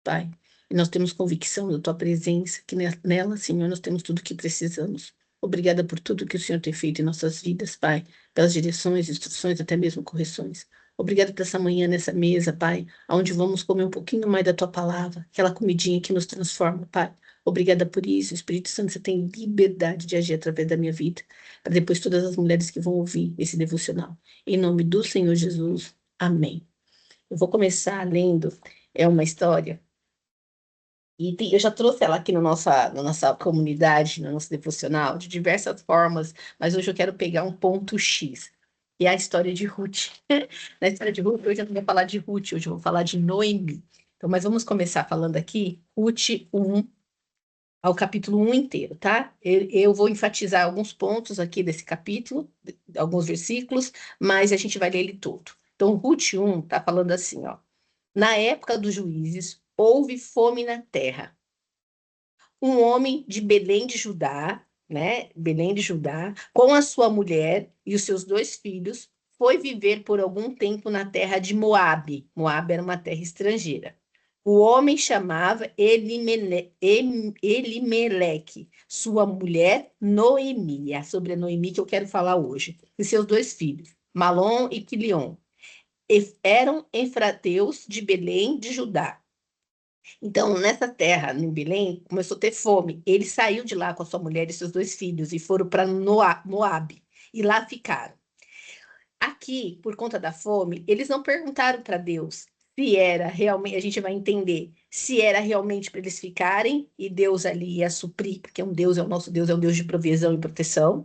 Pai. E nós temos convicção da tua presença, que nela, Senhor, nós temos tudo o que precisamos. Obrigada por tudo que o Senhor tem feito em nossas vidas, Pai, pelas direções, instruções, até mesmo correções. Obrigada por essa manhã nessa mesa, Pai, onde vamos comer um pouquinho mais da tua palavra, aquela comidinha que nos transforma, Pai. Obrigada por isso, Espírito Santo, você tem liberdade de agir através da minha vida, para depois todas as mulheres que vão ouvir esse devocional. Em nome do Senhor Jesus, amém. Eu vou começar lendo, é uma história e eu já trouxe ela aqui na nossa comunidade, no nosso devocional, de diversas formas, mas hoje eu quero pegar um ponto X, que é a história de Ruth. Na história de Ruth, hoje eu não vou falar de Ruth, hoje eu vou falar de Noemi. Então, mas vamos começar falando aqui, Ruth 1, ao capítulo 1 inteiro, tá? Eu vou enfatizar alguns pontos aqui desse capítulo, alguns versículos, mas a gente vai ler ele todo. Então, Ruth 1 está falando assim, ó. Na época dos juízes, houve fome na terra. Um homem de Belém de Judá, né? Belém de Judá, com a sua mulher e os seus dois filhos, foi viver por algum tempo na terra de Moabe. Moabe era uma terra estrangeira. O homem chamava Elimeleque, sua mulher Noemi, é sobre a Noemi que eu quero falar hoje, e seus dois filhos, Malom e Quilion. Eram efrateus de Belém de Judá. Então, nessa terra, em Belém, começou a ter fome. Ele saiu de lá com a sua mulher e seus dois filhos e foram para Moabe. E lá ficaram. Aqui, por conta da fome, eles não perguntaram para Deus se era realmente, a gente vai entender, se era realmente para eles ficarem e Deus ali ia suprir, porque um Deus é o nosso Deus, é um Deus de provisão e proteção,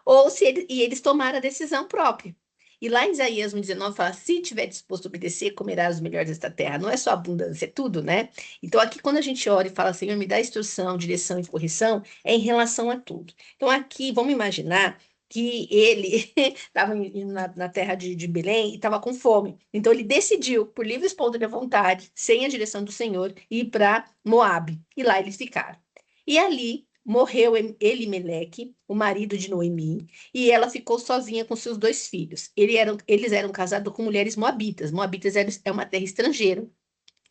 ou se eles tomaram a decisão própria. E lá em Isaías 1,19 fala: se tiver disposto a obedecer, comerás os melhores desta terra. Não é só abundância, é tudo, né? Então, aqui, quando a gente ora e fala, Senhor, me dá instrução, direção e correção, é em relação a tudo. Então, aqui, vamos imaginar que ele estava na terra de Belém e estava com fome. Então, ele decidiu, por livre e espontânea vontade, sem a direção do Senhor, ir para Moabe. E lá eles ficaram. E ali morreu Elimeleque, o marido de Noemi, e ela ficou sozinha com seus dois filhos. Eles eram casados com mulheres moabitas. Moabitas é uma terra estrangeira,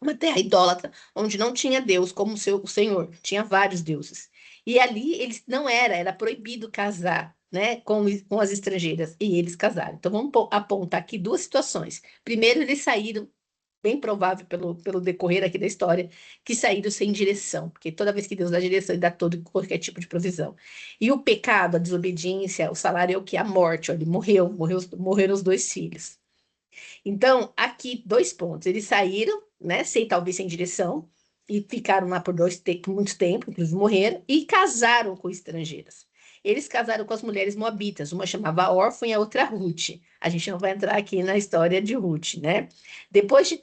uma terra idólatra, onde não tinha Deus como o Senhor, tinha vários deuses. E ali eles não era proibido casar, né, com as estrangeiras, e eles casaram. Então vamos apontar aqui duas situações. Primeiro, eles saíram, bem provável pelo decorrer aqui da história, que saíram sem direção, porque toda vez que Deus dá direção, ele dá todo qualquer tipo de provisão. E o pecado, a desobediência, o salário é o que? A morte. Ó, ele morreram os dois filhos. Então, aqui, dois pontos. Eles saíram, né, talvez sem direção, e ficaram lá por muito tempo, inclusive morreram, e casaram com estrangeiras. Eles casaram com as mulheres moabitas, uma chamava Órfã e a outra Ruth. A gente não vai entrar aqui na história de Ruth, né? Depois de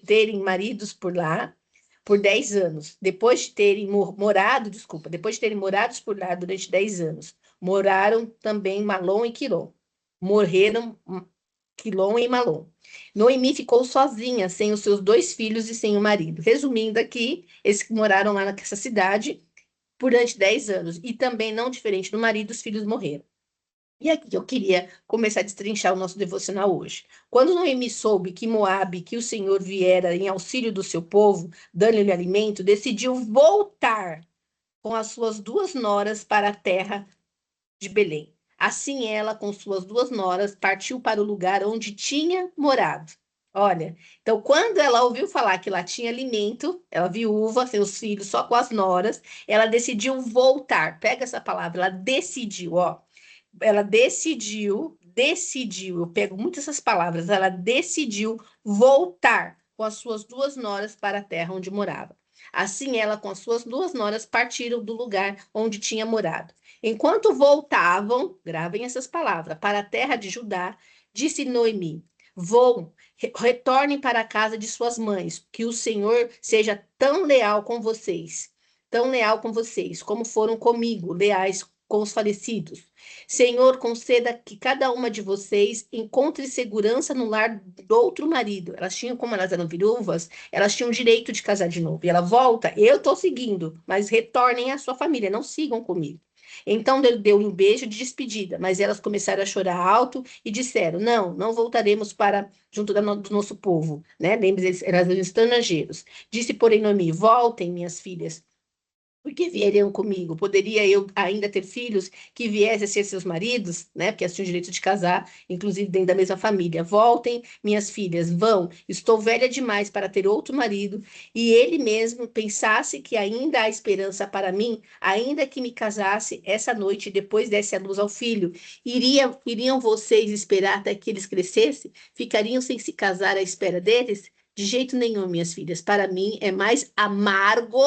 terem maridos por lá, por 10 anos, depois de terem morado, desculpa, depois de terem morados por lá durante 10 anos, moraram também Malom e Quilom. Morreram Quilom e Malom. Noemi ficou sozinha, sem os seus dois filhos e sem o marido. Resumindo aqui, eles moraram lá nessa cidade durante 10 anos. E também, não diferente do marido, os filhos morreram. E aqui eu queria começar a destrinchar o nosso devocional hoje. Quando Noemi soube que Moabe, que o Senhor viera em auxílio do seu povo, dando-lhe alimento, decidiu voltar com as suas duas noras para a terra de Belém. Assim ela, com suas duas noras, partiu para o lugar onde tinha morado. Olha, então quando ela ouviu falar que lá tinha alimento, ela viúva, seus filhos só com as noras, ela decidiu voltar. Pega essa palavra, ela decidiu, ó. Ela decidiu, eu pego muito essas palavras, ela decidiu voltar com as suas duas noras para a terra onde morava. Assim, ela com as suas duas noras partiram do lugar onde tinha morado. Enquanto voltavam, gravem essas palavras, para a terra de Judá, disse Noemi: vão, retornem para a casa de suas mães, que o Senhor seja tão leal com vocês, como foram comigo, leais com os falecidos. Senhor, conceda que cada uma de vocês encontre segurança no lar do outro marido. Elas tinham, como elas eram viúvas, elas tinham direito de casar de novo. E ela volta, eu estou seguindo, mas retornem à sua família, não sigam comigo. Então ele deu-lhe um beijo de despedida, mas elas começaram a chorar alto e disseram: Não, não voltaremos para junto do nosso povo, né? Lembre-se, eram estrangeiros. Disse, porém, Noemi: Voltem, minhas filhas, porque vieriam comigo. Poderia eu ainda ter filhos que viessem a ser seus maridos, né? Porque elas tinham o direito de casar, inclusive dentro da mesma família. Voltem, minhas filhas, vão. Estou velha demais para ter outro marido. E ele mesmo pensasse que ainda há esperança para mim, ainda que me casasse essa noite e depois desse a luz ao filho. Iriam vocês esperar até que eles crescessem? Ficariam sem se casar à espera deles? De jeito nenhum, minhas filhas. Para mim é mais amargo,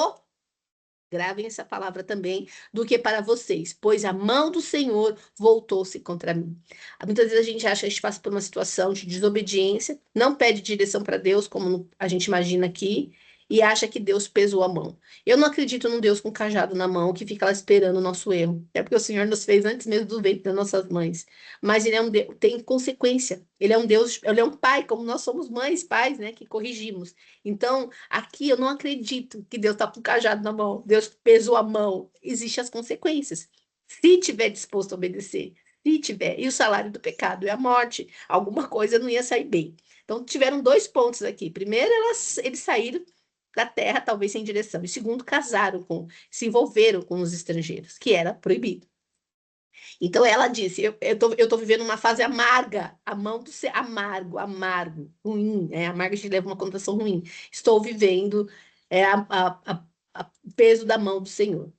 gravem essa palavra também, do que para vocês, pois a mão do Senhor voltou-se contra mim. Muitas vezes a gente acha que a gente passa por uma situação de desobediência, não pede direção para Deus, como a gente imagina aqui, e acha que Deus pesou a mão. Eu não acredito num Deus com cajado na mão que fica lá esperando o nosso erro. É porque o Senhor nos fez antes mesmo do ventre das nossas mães. Mas ele é um Deus, tem consequência. Ele é um Deus, ele é um pai, como nós somos mães, pais, né, que corrigimos. Então, aqui eu não acredito que Deus está com o cajado na mão, Deus pesou a mão. Existem as consequências. Se tiver disposto a obedecer, se tiver, e o salário do pecado é a morte, alguma coisa não ia sair bem. Então, tiveram dois pontos aqui. Primeiro, eles saíram da terra, talvez sem direção. E segundo, se envolveram com os estrangeiros, que era proibido. Então ela disse: eu tô vivendo uma fase amarga, a mão do ser amargo, amargo, ruim, amargo a gente leva uma conotação ruim. Estou vivendo o peso da mão do Senhor.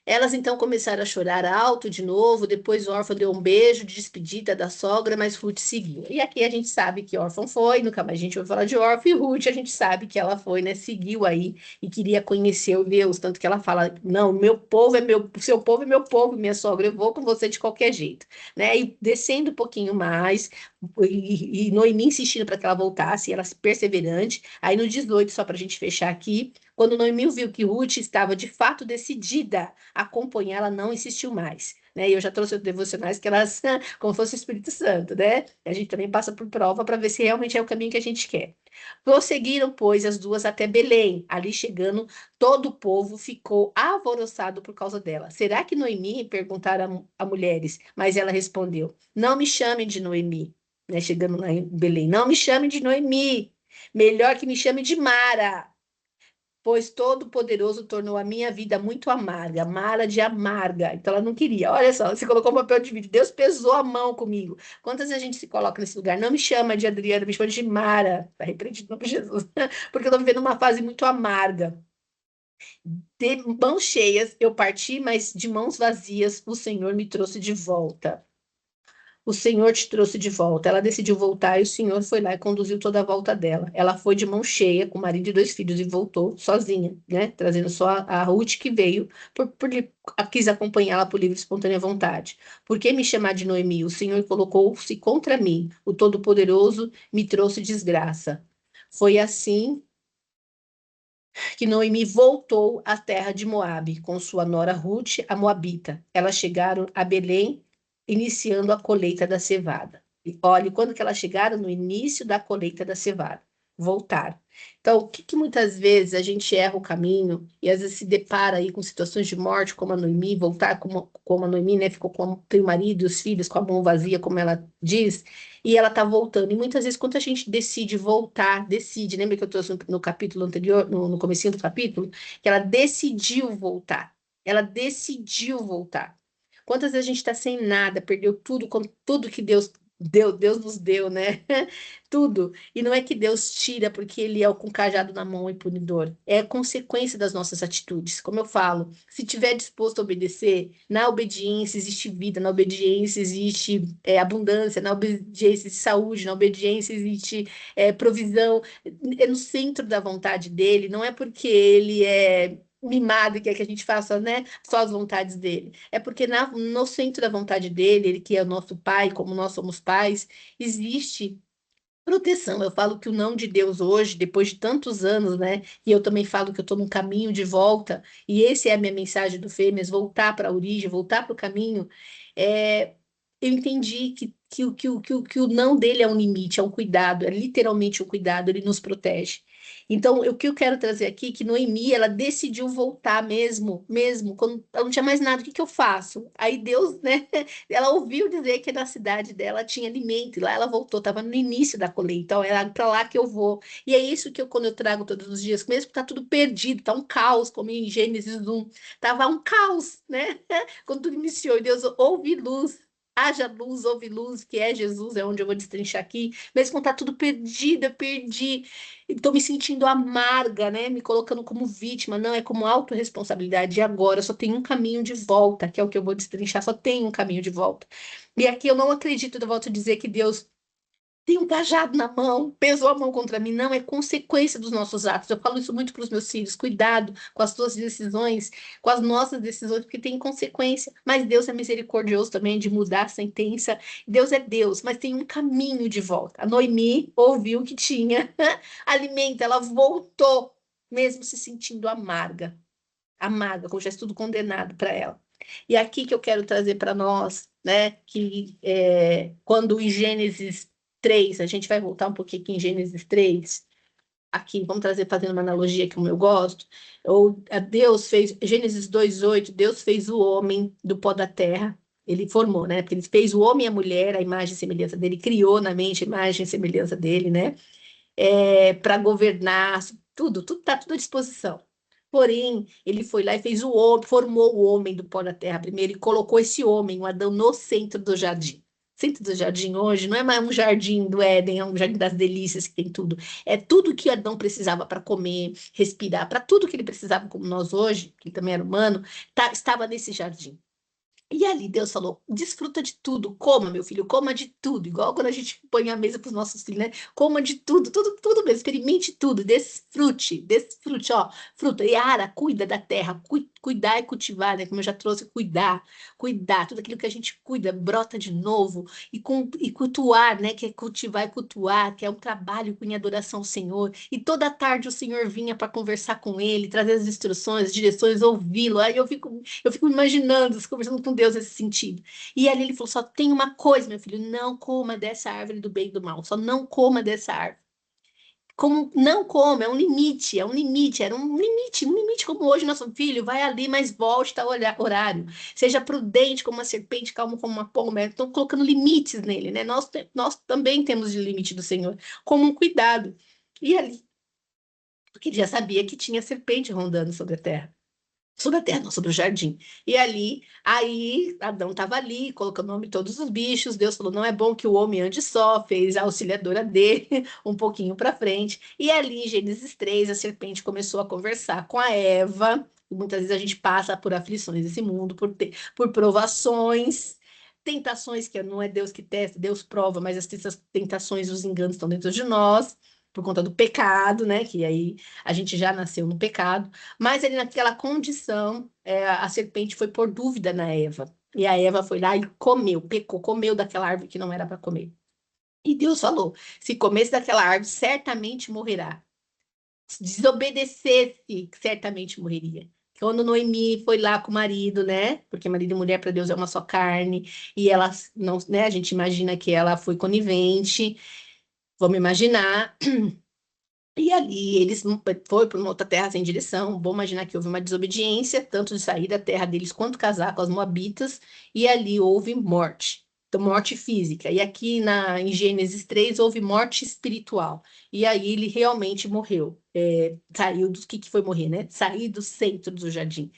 Elas então começaram a chorar alto de novo. Depois Órfão deu um beijo de despedida da sogra, mas Ruth seguiu. E aqui a gente sabe que Órfão foi, nunca mais a gente vai falar de Órfão. E Ruth, a gente sabe que ela foi, né? Seguiu aí e queria conhecer o Deus. Tanto que ela fala: Não, meu povo é meu, seu povo é meu povo, minha sogra, eu vou com você de qualquer jeito, né? E descendo um pouquinho mais, e Noemi insistindo para que ela voltasse, e ela perseverante. Aí no 18, só para a gente fechar aqui. Quando Noemi viu que Ruth estava de fato decidida a acompanhá-la, não insistiu mais. Né? E eu já trouxe os devocionais que elas, como fosse o Espírito Santo, né? A gente também passa por prova para ver se realmente é o caminho que a gente quer. Prosseguiram, pois, as duas até Belém. Ali chegando, todo o povo ficou alvoroçado por causa dela. Será que Noemi? Perguntaram a mulheres, mas ela respondeu: Não me chame de Noemi. Né? Chegando lá em Belém, não me chame de Noemi. Melhor que me chame de Mara, pois Todo-Poderoso tornou a minha vida muito amarga, Mara de amarga. Então ela não queria. Olha só, você colocou um papel de vídeo. Deus pesou a mão comigo. Quantas vezes a gente se coloca nesse lugar? Não me chama de Adriana, me chama de Mara. Está repreendido no nome de Jesus. Porque eu estou vivendo uma fase muito amarga. De mãos cheias eu parti, mas de mãos vazias o Senhor me trouxe de volta. O Senhor te trouxe de volta. Ela decidiu voltar e o Senhor foi lá e conduziu toda a volta dela. Ela foi de mão cheia, com o marido e dois filhos, e voltou sozinha, né? Trazendo só a Ruth que veio, quis acompanhá-la por livre e espontânea vontade. Por que me chamar de Noemi? O Senhor colocou-se contra mim. O Todo-Poderoso me trouxe desgraça. Foi assim que Noemi voltou à terra de Moabe, com sua nora Ruth, a Moabita. Elas chegaram a Belém, iniciando a colheita da cevada. E olhe, quando que elas chegaram? No início da colheita da cevada. Voltaram. Então, o que muitas vezes a gente erra o caminho e às vezes se depara aí com situações de morte, como a Noemi, voltar como a Noemi, né? Ficou tem o marido e os filhos com a mão vazia, como ela diz, e ela tá voltando. E muitas vezes, quando a gente decide voltar, lembra que eu trouxe no capítulo anterior, no comecinho do capítulo, que ela decidiu voltar. Ela decidiu voltar. Quantas vezes a gente está sem nada, perdeu tudo, com tudo que Deus nos deu, né? Tudo. E não é que Deus tira porque ele é o com cajado na mão e punidor. É consequência das nossas atitudes. Como eu falo, se tiver disposto a obedecer, na obediência existe vida, na obediência existe abundância, na obediência existe saúde, na obediência existe provisão. É no centro da vontade dele, não é porque ele é mimado e quer que a gente faça, né, só as vontades dele. É porque no centro da vontade dele, ele que é o nosso pai, como nós somos pais, existe proteção. Eu falo que o não de Deus hoje, depois de tantos anos, né? E eu também falo que eu estou num caminho de volta, e esse é a minha mensagem do Fêmeas, voltar para a origem, voltar para o caminho. Eu entendi que o não dele é um limite, é um cuidado, é literalmente um cuidado, ele nos protege. Então, o que eu quero trazer aqui é que Noemi, ela decidiu voltar mesmo, quando ela não tinha mais nada, o que que eu faço? Aí Deus, né, ela ouviu dizer que na cidade dela tinha alimento, e lá ela voltou, estava no início da colheita, então era para lá que eu vou. E é isso que eu, quando eu trago todos os dias, mesmo que tá tudo perdido, tá um caos, como em Gênesis 1, tava um caos, né? Quando tudo iniciou, e Deus ouve luz. Haja luz, ouve luz, que é Jesus, é onde eu vou destrinchar aqui. Mesmo quando tá tudo perdido, eu perdi. Estou me sentindo amarga, né? Me colocando como vítima. Não, é como autorresponsabilidade. E agora eu só tenho um caminho de volta, que é o que eu vou destrinchar, só tem um caminho de volta. E aqui eu não acredito, eu volto a dizer que Deus tem um cajado na mão, pesou a mão contra mim. Não, é consequência dos nossos atos. Eu falo isso muito para os meus filhos. Cuidado com as suas decisões, com as nossas decisões, porque tem consequência. Mas Deus é misericordioso também de mudar a sentença. Deus é Deus, mas tem um caminho de volta. A Noemi ouviu que tinha alimento, ela voltou, mesmo se sentindo amarga. Amarga, como já é tudo condenado para ela. E aqui que eu quero trazer para nós, né, que quando em Gênesis 3, a gente vai voltar um pouquinho aqui em Gênesis 3, aqui, vamos trazer, fazendo uma analogia que eu gosto, Deus fez, Gênesis 2:8, Deus fez o homem do pó da terra, ele formou, né, porque ele fez o homem e a mulher, a imagem e semelhança dele, criou na mente a imagem e semelhança dele, né, para governar, tudo está tudo à disposição. Porém, ele foi lá e fez o homem, formou o homem do pó da terra primeiro e colocou esse homem, o Adão, no centro do jardim. Centro do jardim hoje não é mais um jardim do Éden, é um jardim das delícias que tem tudo. É tudo que Adão precisava para comer, respirar, para tudo que ele precisava, como nós hoje, que também era humano, estava nesse jardim. E ali Deus falou: desfruta de tudo, coma, meu filho, coma de tudo, igual quando a gente põe a mesa para os nossos filhos, né? Coma de tudo, tudo, tudo mesmo, experimente tudo, desfrute, ó, fruta. Yara, cuida da terra, cuidar e cultivar, né? Como eu já trouxe, cuidar, tudo aquilo que a gente cuida, brota de novo, e cultuar, né? Que é cultivar e cultuar, que é um trabalho em adoração ao Senhor. E toda tarde o Senhor vinha para conversar com ele, trazer as instruções, as direções, ouvi-lo. Aí eu fico imaginando, conversando com Deus nesse sentido. E ali ele falou: só tem uma coisa, meu filho, não coma dessa árvore do bem e do mal, só não coma dessa árvore. Como não coma, é um limite, era um limite como hoje nosso filho, vai ali, mas volte ao horário. Seja prudente como uma serpente, calmo como uma pomba. Estão colocando limites nele, né? Nós também temos de limite do Senhor, como um cuidado. E ali, porque ele já sabia que tinha serpente rondando sobre a terra. Sobre a terra, não, sobre o jardim. E ali, aí, Adão estava ali, colocando o nome de todos os bichos. Deus falou: não é bom que o homem ande só, fez a auxiliadora dele um pouquinho para frente. E ali, em Gênesis 3, a serpente começou a conversar com a Eva. E muitas vezes a gente passa por aflições desse mundo, por provações. Tentações que não é Deus que testa, Deus prova, mas essas tentações, os enganos estão dentro de nós, por conta do pecado, né? Que aí a gente já nasceu no pecado. Mas ele, naquela condição, a serpente foi por dúvida na Eva. E a Eva foi lá e comeu, pecou, comeu daquela árvore que não era para comer. E Deus falou: se comesse daquela árvore, certamente morrerá. Se desobedecesse, certamente morreria. Quando Noemi foi lá com o marido, né? Porque marido e mulher para Deus é uma só carne, e ela não, né? A gente imagina que ela foi conivente. Vamos imaginar. E ali eles foi para uma outra terra sem direção. Vamos imaginar que houve uma desobediência, tanto de sair da terra deles quanto casar com as moabitas, e ali houve morte. Então, morte física. E aqui em Gênesis 3 houve morte espiritual. E aí ele realmente morreu. Saiu do que foi morrer, né? Sair do centro do jardim.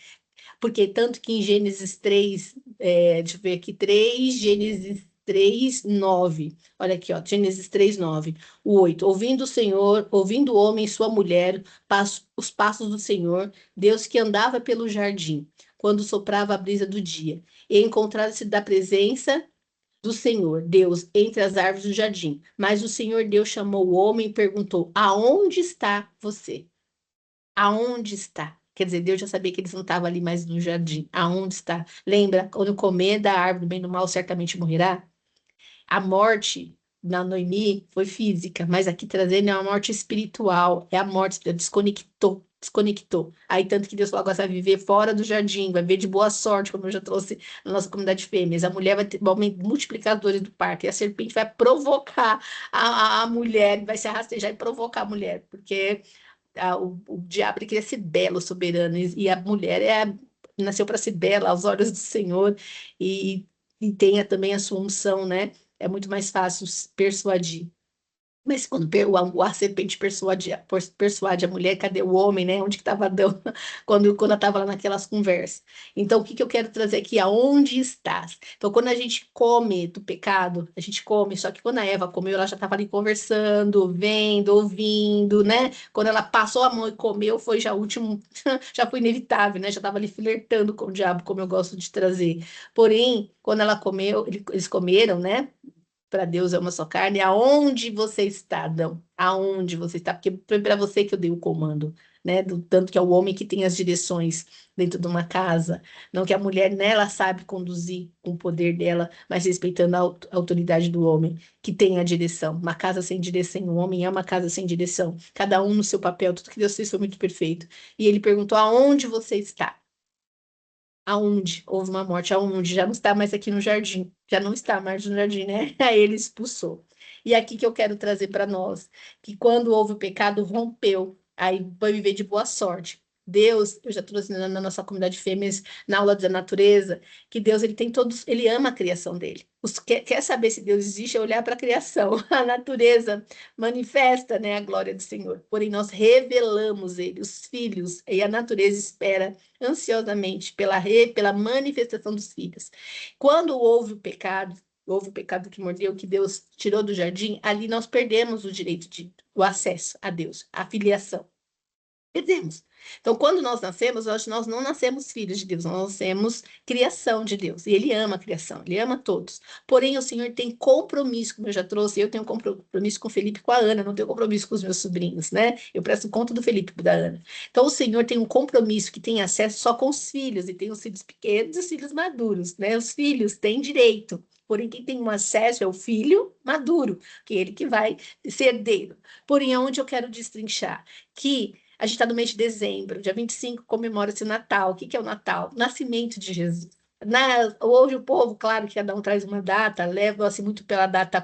Porque tanto que em Gênesis 3, deixa eu ver aqui, 3, Gênesis 3:9. Olha aqui, ó, Gênesis 3:9. O 8. Ouvindo o Senhor, ouvindo o homem e sua mulher, os passos do Senhor, Deus que andava pelo jardim, quando soprava a brisa do dia, e encontrava-se da presença do Senhor, Deus, entre as árvores do jardim. Mas o Senhor Deus chamou o homem e perguntou: aonde está você? Aonde está? Quer dizer, Deus já sabia que eles não estavam ali mais no jardim. Aonde está? Lembra, quando comer da árvore do bem e do mal, certamente morrerá? A morte na Noemi foi física, mas aqui trazendo é uma morte espiritual. É a morte, desconectou. desconectou. Aí, tanto que Deus falou, agora você vai viver fora do jardim, vai ver de boa sorte, como eu já trouxe na nossa comunidade de fêmeas. A mulher vai ter multiplicadores do parto, e a serpente vai provocar a mulher, vai se rastejar e provocar a mulher, porque o diabo ele queria ser belo, soberano, e a mulher nasceu para ser bela aos olhos do Senhor, e, e tenha também a sua unção, né? É muito mais fácil persuadir. Mas quando a serpente persuade a mulher, cadê o homem, né? Onde que estava Adão quando ela estava lá naquelas conversas? Então, o que que eu quero trazer aqui? Aonde estás? Então, quando a gente come do pecado, a gente come, só que quando a Eva comeu, ela já estava ali conversando, vendo, ouvindo, né? Quando ela passou a mão e comeu, foi já o último, já foi inevitável, né? Já estava ali flertando com o diabo, como eu gosto de trazer. Porém, quando ela comeu, eles comeram, né? Para Deus é uma só carne, aonde você está, Adão? Aonde você está? Porque foi para você que eu dei o comando, né? Do tanto que é o homem que tem as direções dentro de uma casa, não que a mulher nela sabe conduzir com o poder dela, mas respeitando a autoridade do homem, que tem a direção. Uma casa sem direção, um homem é uma casa sem direção. Cada um no seu papel, tudo que Deus fez foi muito perfeito. E ele perguntou: aonde você está? Aonde houve uma morte, aonde já não está mais aqui no jardim, já não está mais no jardim, né? Aí ele expulsou. E aqui que eu quero trazer para nós, que quando houve o pecado, rompeu, aí vai viver de boa sorte. Deus, eu já trouxe na nossa comunidade de fêmeas, na aula da natureza, que Deus ele tem todos, ele ama a criação dele. Quer saber se Deus existe, é olhar para a criação. A natureza manifesta, né, a glória do Senhor. Porém, nós revelamos ele, os filhos, e a natureza espera ansiosamente pela manifestação dos filhos. Quando houve o pecado que mordeu, que Deus tirou do jardim, ali nós perdemos o direito o acesso a Deus, a filiação. Perdemos. Então, quando nós nascemos, nós não nascemos filhos de Deus, nós nascemos criação de Deus. E Ele ama a criação, Ele ama todos. Porém, o Senhor tem compromisso, como eu já trouxe, eu tenho compromisso com o Felipe e com a Ana, não tenho compromisso com os meus sobrinhos, né? Eu presto conta do Felipe e da Ana. Então, o Senhor tem um compromisso que tem acesso só com os filhos, e tem os filhos pequenos e os filhos maduros, né? Os filhos têm direito. Porém, quem tem um acesso é o filho maduro, que é ele que vai ser herdeiro. Porém, aonde eu quero destrinchar? Que a gente está no mês de dezembro, dia 25 comemora-se o Natal. O que que é o Natal? O nascimento de Jesus. Hoje o povo, claro que cada um traz uma data, leva-se muito pela data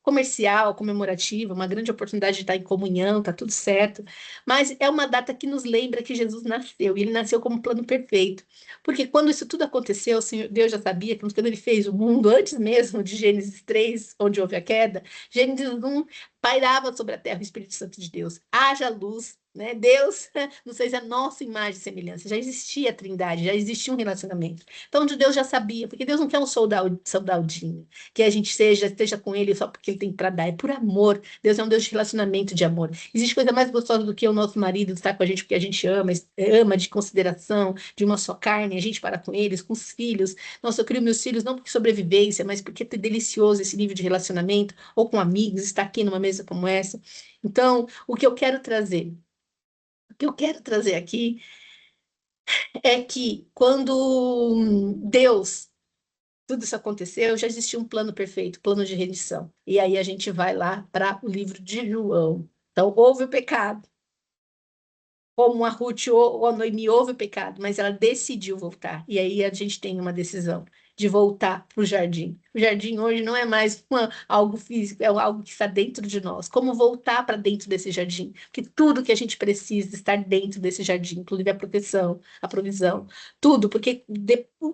comercial, comemorativa, uma grande oportunidade de estar em comunhão, tá tudo certo. Mas é uma data que nos lembra que Jesus nasceu, e ele nasceu como um plano perfeito. Porque quando isso tudo aconteceu, o Senhor, Deus já sabia que quando ele fez o mundo, antes mesmo de Gênesis 3, onde houve a queda, Gênesis 1 pairava sobre a terra o Espírito Santo de Deus. Haja luz, né? Deus nos fez a nossa imagem e semelhança. Já existia a Trindade, já existia um relacionamento. Então, onde Deus já sabia, porque Deus não quer um soldadinho, que a gente esteja com ele só porque ele tem para dar, é por amor. Deus é um Deus de relacionamento, de amor. Existe coisa mais gostosa do que o nosso marido estar com a gente porque a gente ama de consideração, de uma só carne, a gente para com eles, com os filhos. Nossa, eu crio meus filhos não por sobrevivência, mas porque é delicioso esse nível de relacionamento, ou com amigos, estar aqui numa mesa como essa. Então, o que eu quero trazer aqui é que quando Deus tudo isso aconteceu, já existia um plano perfeito, plano de redenção. E aí a gente vai lá para o livro de João. Então, houve o pecado. Como a Ruth ou a Noemi houve o pecado, mas ela decidiu voltar. E aí a gente tem uma decisão de voltar para o jardim. O jardim hoje não é mais algo físico, é algo que está dentro de nós. Como voltar para dentro desse jardim? Porque tudo que a gente precisa está dentro desse jardim, inclusive a proteção, a provisão, tudo. Porque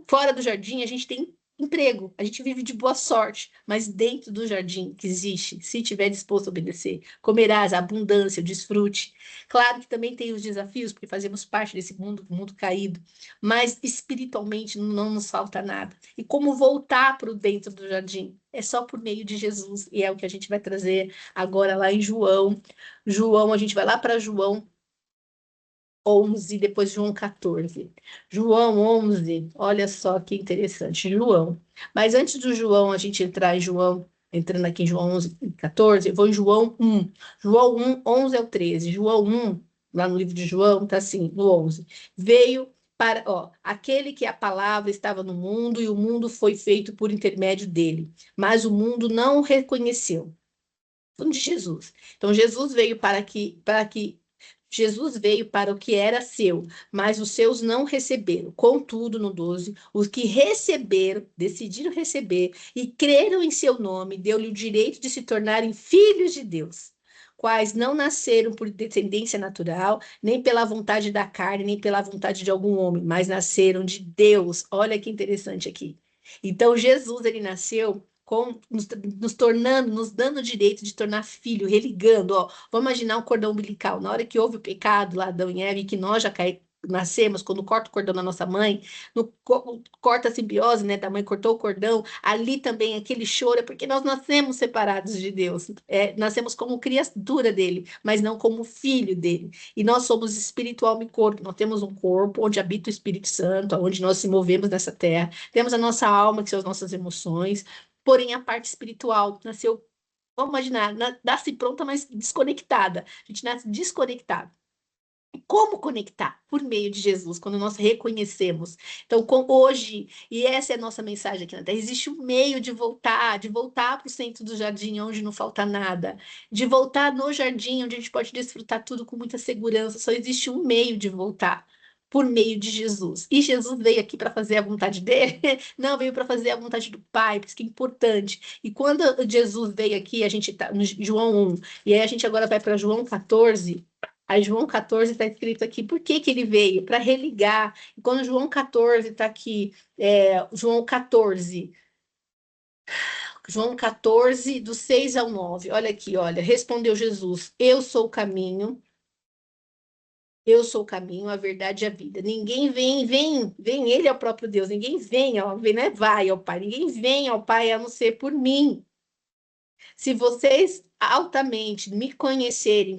fora do jardim a gente tem emprego, a gente vive de boa sorte, mas dentro do jardim que existe, se tiver disposto a obedecer, comerás a abundância, o desfrute. Claro que também tem os desafios, porque fazemos parte desse mundo caído, mas espiritualmente não nos falta nada. E como voltar para o dentro do jardim? É só por meio de Jesus, e é o que a gente vai trazer agora lá em João. João, a gente vai lá para João 11, depois João 14. João 11, olha só que interessante, João. Mas antes do João, a gente entrar em João, entrando aqui em João 11, 14, eu vou em João 1. João 1, 11 ao 13. João 1, lá no livro de João, tá assim, no 11. Veio para, aquele que a palavra estava no mundo e o mundo foi feito por intermédio dele, mas o mundo não o reconheceu. Falando de Jesus. Então, Jesus veio para que Jesus veio para o que era seu, mas os seus não receberam. Contudo, no 12, os que receberam, decidiram receber e creram em seu nome, deu-lhe o direito de se tornarem filhos de Deus, quais não nasceram por descendência natural, nem pela vontade da carne, nem pela vontade de algum homem, mas nasceram de Deus. Olha que interessante aqui. Então, Jesus, ele nasceu nos tornando, nos dando o direito de tornar filho, religando, ó. Vamos imaginar um cordão umbilical. Na hora que houve o pecado lá, Adão e Eva, e que nós já nascemos, quando corta o cordão da nossa mãe, corta a simbiose, né? Da mãe cortou o cordão, ali também aquele choro, é porque nós nascemos separados de Deus, nascemos como criatura dele, mas não como filho dele. E nós somos espiritual e corpo, nós temos um corpo onde habita o Espírito Santo, onde nós se movemos nessa terra, temos a nossa alma, que são as nossas emoções, porém a parte espiritual nasceu, vamos imaginar, nasce pronta, mas desconectada. A gente nasce desconectado. Como conectar? Por meio de Jesus, quando nós reconhecemos. Então, hoje, e essa é a nossa mensagem aqui na Terra, existe um meio de voltar para o centro do jardim, onde não falta nada, de voltar no jardim, onde a gente pode desfrutar tudo com muita segurança. Só existe um meio de voltar. Por meio de Jesus. E Jesus veio aqui para fazer a vontade dele? Não, veio para fazer a vontade do Pai, por isso que é importante. E quando Jesus veio aqui, a gente está no João 1, e aí a gente agora vai para João 14. Aí João 14 está escrito aqui, por que que ele veio? Para religar. E quando João 14 está aqui, João 14, do 6 ao 9, olha aqui, olha, respondeu Jesus, eu sou o caminho, a verdade e a vida. Ninguém vem, ele é o próprio Deus, ninguém vem, ó, vem, né, vai ao Pai, ninguém vem ao Pai a não ser por mim. Se vocês altamente me conhecerem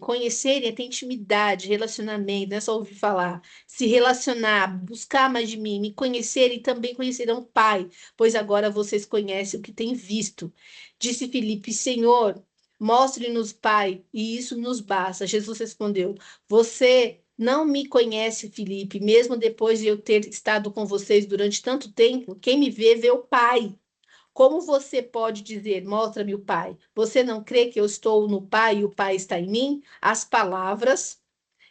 até intimidade, relacionamento, não é só ouvir falar, se relacionar, buscar mais de mim, me conhecerem, também conhecerão o Pai, pois agora vocês conhecem o que têm visto. Disse Filipe, Senhor, mostre-nos, Pai, e isso nos basta. Jesus respondeu, você não me conhece, Filipe, mesmo depois de eu ter estado com vocês durante tanto tempo, quem me vê o Pai. Como você pode dizer, mostra-me o Pai? Você não crê que eu estou no Pai e o Pai está em mim? As palavras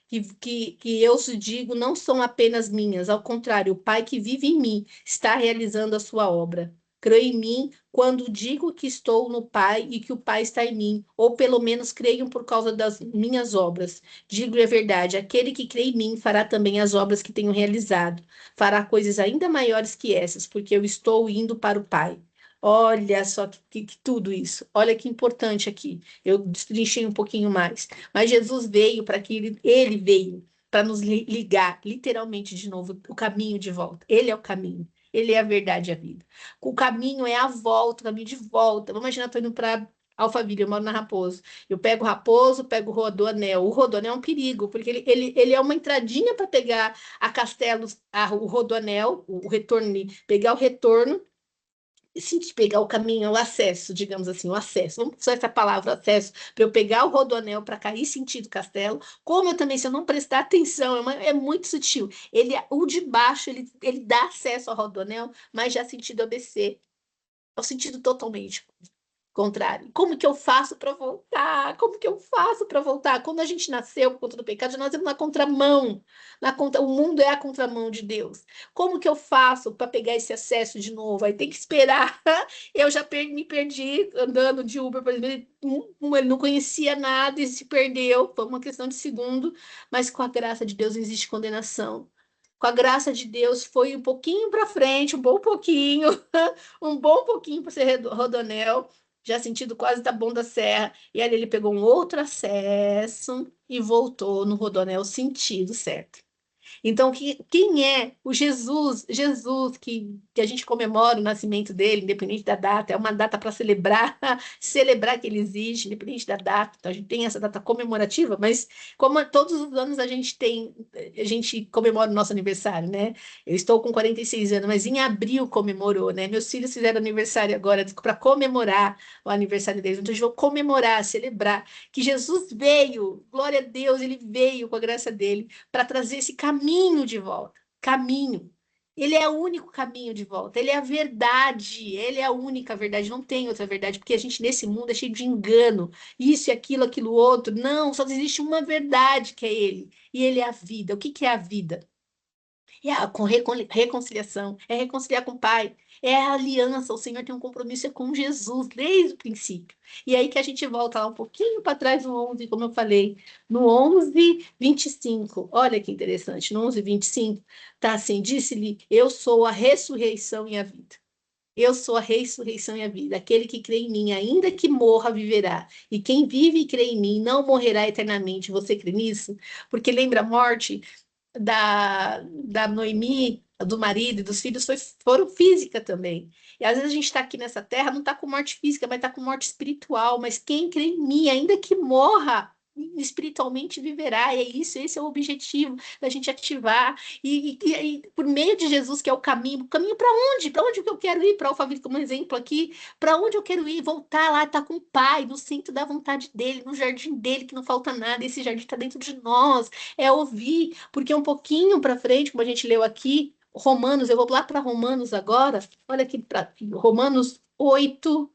que eu te digo não são apenas minhas, ao contrário, o Pai que vive em mim está realizando a sua obra. Creio em mim quando digo que estou no Pai e que o Pai está em mim, ou pelo menos creiam por causa das minhas obras. Digo a verdade, aquele que crê em mim fará também as obras que tenho realizado, fará coisas ainda maiores que essas, porque eu estou indo para o Pai. Olha só que tudo isso. Olha que importante aqui. Eu destrinchei um pouquinho mais. Mas Jesus veio para que ele veio para nos ligar, literalmente, de novo, o caminho de volta. Ele é o caminho. Ele é a verdade e a vida. O caminho é a volta, o caminho de volta. Vamos imaginar, estou indo para Alphaville, eu moro na Raposo. Eu pego o Raposo, pego o Rodoanel. O Rodoanel é um perigo, porque ele é uma entradinha para pegar a Castelos, o Rodoanel, o retorno, pegar o retorno se de pegar o caminho, o acesso, digamos assim, o acesso, vamos usar essa palavra, acesso, para eu pegar o rodoanel para cair sentido castelo, como eu também, se eu não prestar atenção, é muito sutil. O de baixo, ele dá acesso ao rodoanel, mas já sentido ABC, é o sentido totalmente contrário. Como que eu faço para voltar? Como que eu faço para voltar? Quando a gente nasceu por conta do pecado, nós estamos na contramão. O mundo é a contramão de Deus. Como que eu faço para pegar esse acesso de novo? Aí tem que esperar. Eu já me perdi andando de Uber, por exemplo. Ele não conhecia nada e se perdeu. Foi uma questão de segundo, mas com a graça de Deus não existe condenação. Com a graça de Deus, foi um pouquinho para frente, um bom pouquinho, um bom pouquinho para ser Rodonel, já sentido quase da Bom da Serra, e ali ele pegou um outro acesso e voltou no Rodonel sentido certo. Então, quem é o Jesus? Jesus que a gente comemora o nascimento dele, independente da data, é uma data para celebrar, celebrar que ele existe, independente da data. Então, a gente tem essa data comemorativa, mas como todos os anos a gente comemora o nosso aniversário, né? Eu estou com 46 anos, mas em abril comemorou, né? Meus filhos fizeram aniversário agora para comemorar o aniversário deles. Então, a gente vai comemorar, celebrar que Jesus veio, glória a Deus, ele veio com a graça dele para trazer esse caminho de volta. Caminho. Ele é o único caminho de volta, ele é a verdade, ele é a única verdade, não tem outra verdade, porque a gente nesse mundo é cheio de engano, isso e aquilo, aquilo outro. Não, só existe uma verdade que é ele, e ele é a vida. O que que é a vida? É a reconciliação, é reconciliar com o Pai, é a aliança. O Senhor tem um compromisso com Jesus desde o princípio. E aí que a gente volta lá um pouquinho para trás no 11, como eu falei, no 11:25. Olha que interessante, no 11:25 tá assim: disse-lhe, eu sou a ressurreição e a vida. Eu sou a ressurreição e a vida. Aquele que crê em mim, ainda que morra, viverá. E quem vive e crê em mim não morrerá eternamente. Você crê nisso? Porque lembra a morte da Noemi, do marido e dos filhos foram física também. E às vezes a gente está aqui nessa terra, não está com morte física, mas está com morte espiritual. Mas quem crê em mim, ainda que morra, espiritualmente viverá. E é isso, esse é o objetivo da gente ativar. E por meio de Jesus, que é o caminho para onde? Para onde que eu quero ir? Para Alphaville, como exemplo aqui, para onde eu quero ir? Voltar lá, estar com o Pai, no centro da vontade dele, no jardim dele, que não falta nada. Esse jardim está dentro de nós. É ouvir, porque um pouquinho para frente, como a gente leu aqui, Romanos, eu vou lá para Romanos agora, olha aqui para Romanos 8,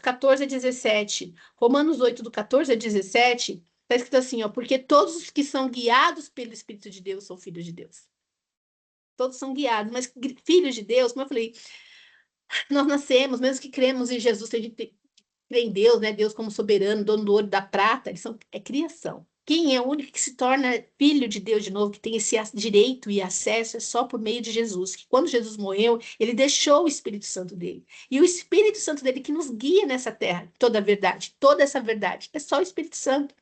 14 a 17. Romanos 8, do 14 a 17, está escrito assim, ó, porque todos os que são guiados pelo Espírito de Deus são filhos de Deus. Todos são guiados, mas filhos de Deus, como eu falei, nós nascemos, mesmo que cremos em Jesus, a gente crê em Deus, né? Deus como soberano, dono do ouro e da prata, é criação. Quem é o único que se torna filho de Deus de novo, que tem esse direito e acesso, é só por meio de Jesus. Que quando Jesus morreu, ele deixou o Espírito Santo dele. E o Espírito Santo dele que nos guia nessa terra, toda a verdade, toda essa verdade, é só o Espírito Santo.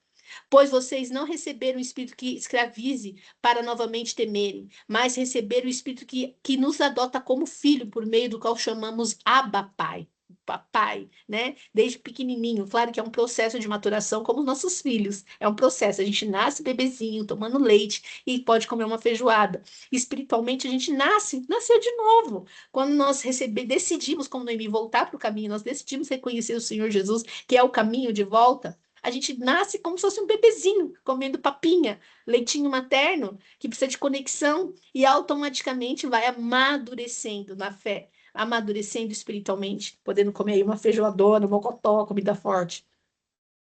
Pois vocês não receberam o Espírito que escravize para novamente temerem, mas receberam o Espírito que nos adota como filho, por meio do qual chamamos Abba Pai. Papai, né? Desde pequenininho. Claro que é um processo de maturação, como os nossos filhos. É um processo. A gente nasce bebezinho, tomando leite e pode comer uma feijoada. Espiritualmente, a gente nasceu de novo. Quando nós decidimos, como Noemi, voltar para o caminho, nós decidimos reconhecer o Senhor Jesus, que é o caminho de volta. A gente nasce como se fosse um bebezinho, comendo papinha, leitinho materno, que precisa de conexão e automaticamente vai amadurecendo na fé, amadurecendo espiritualmente, podendo comer aí uma feijoadona, um mocotó, comida forte.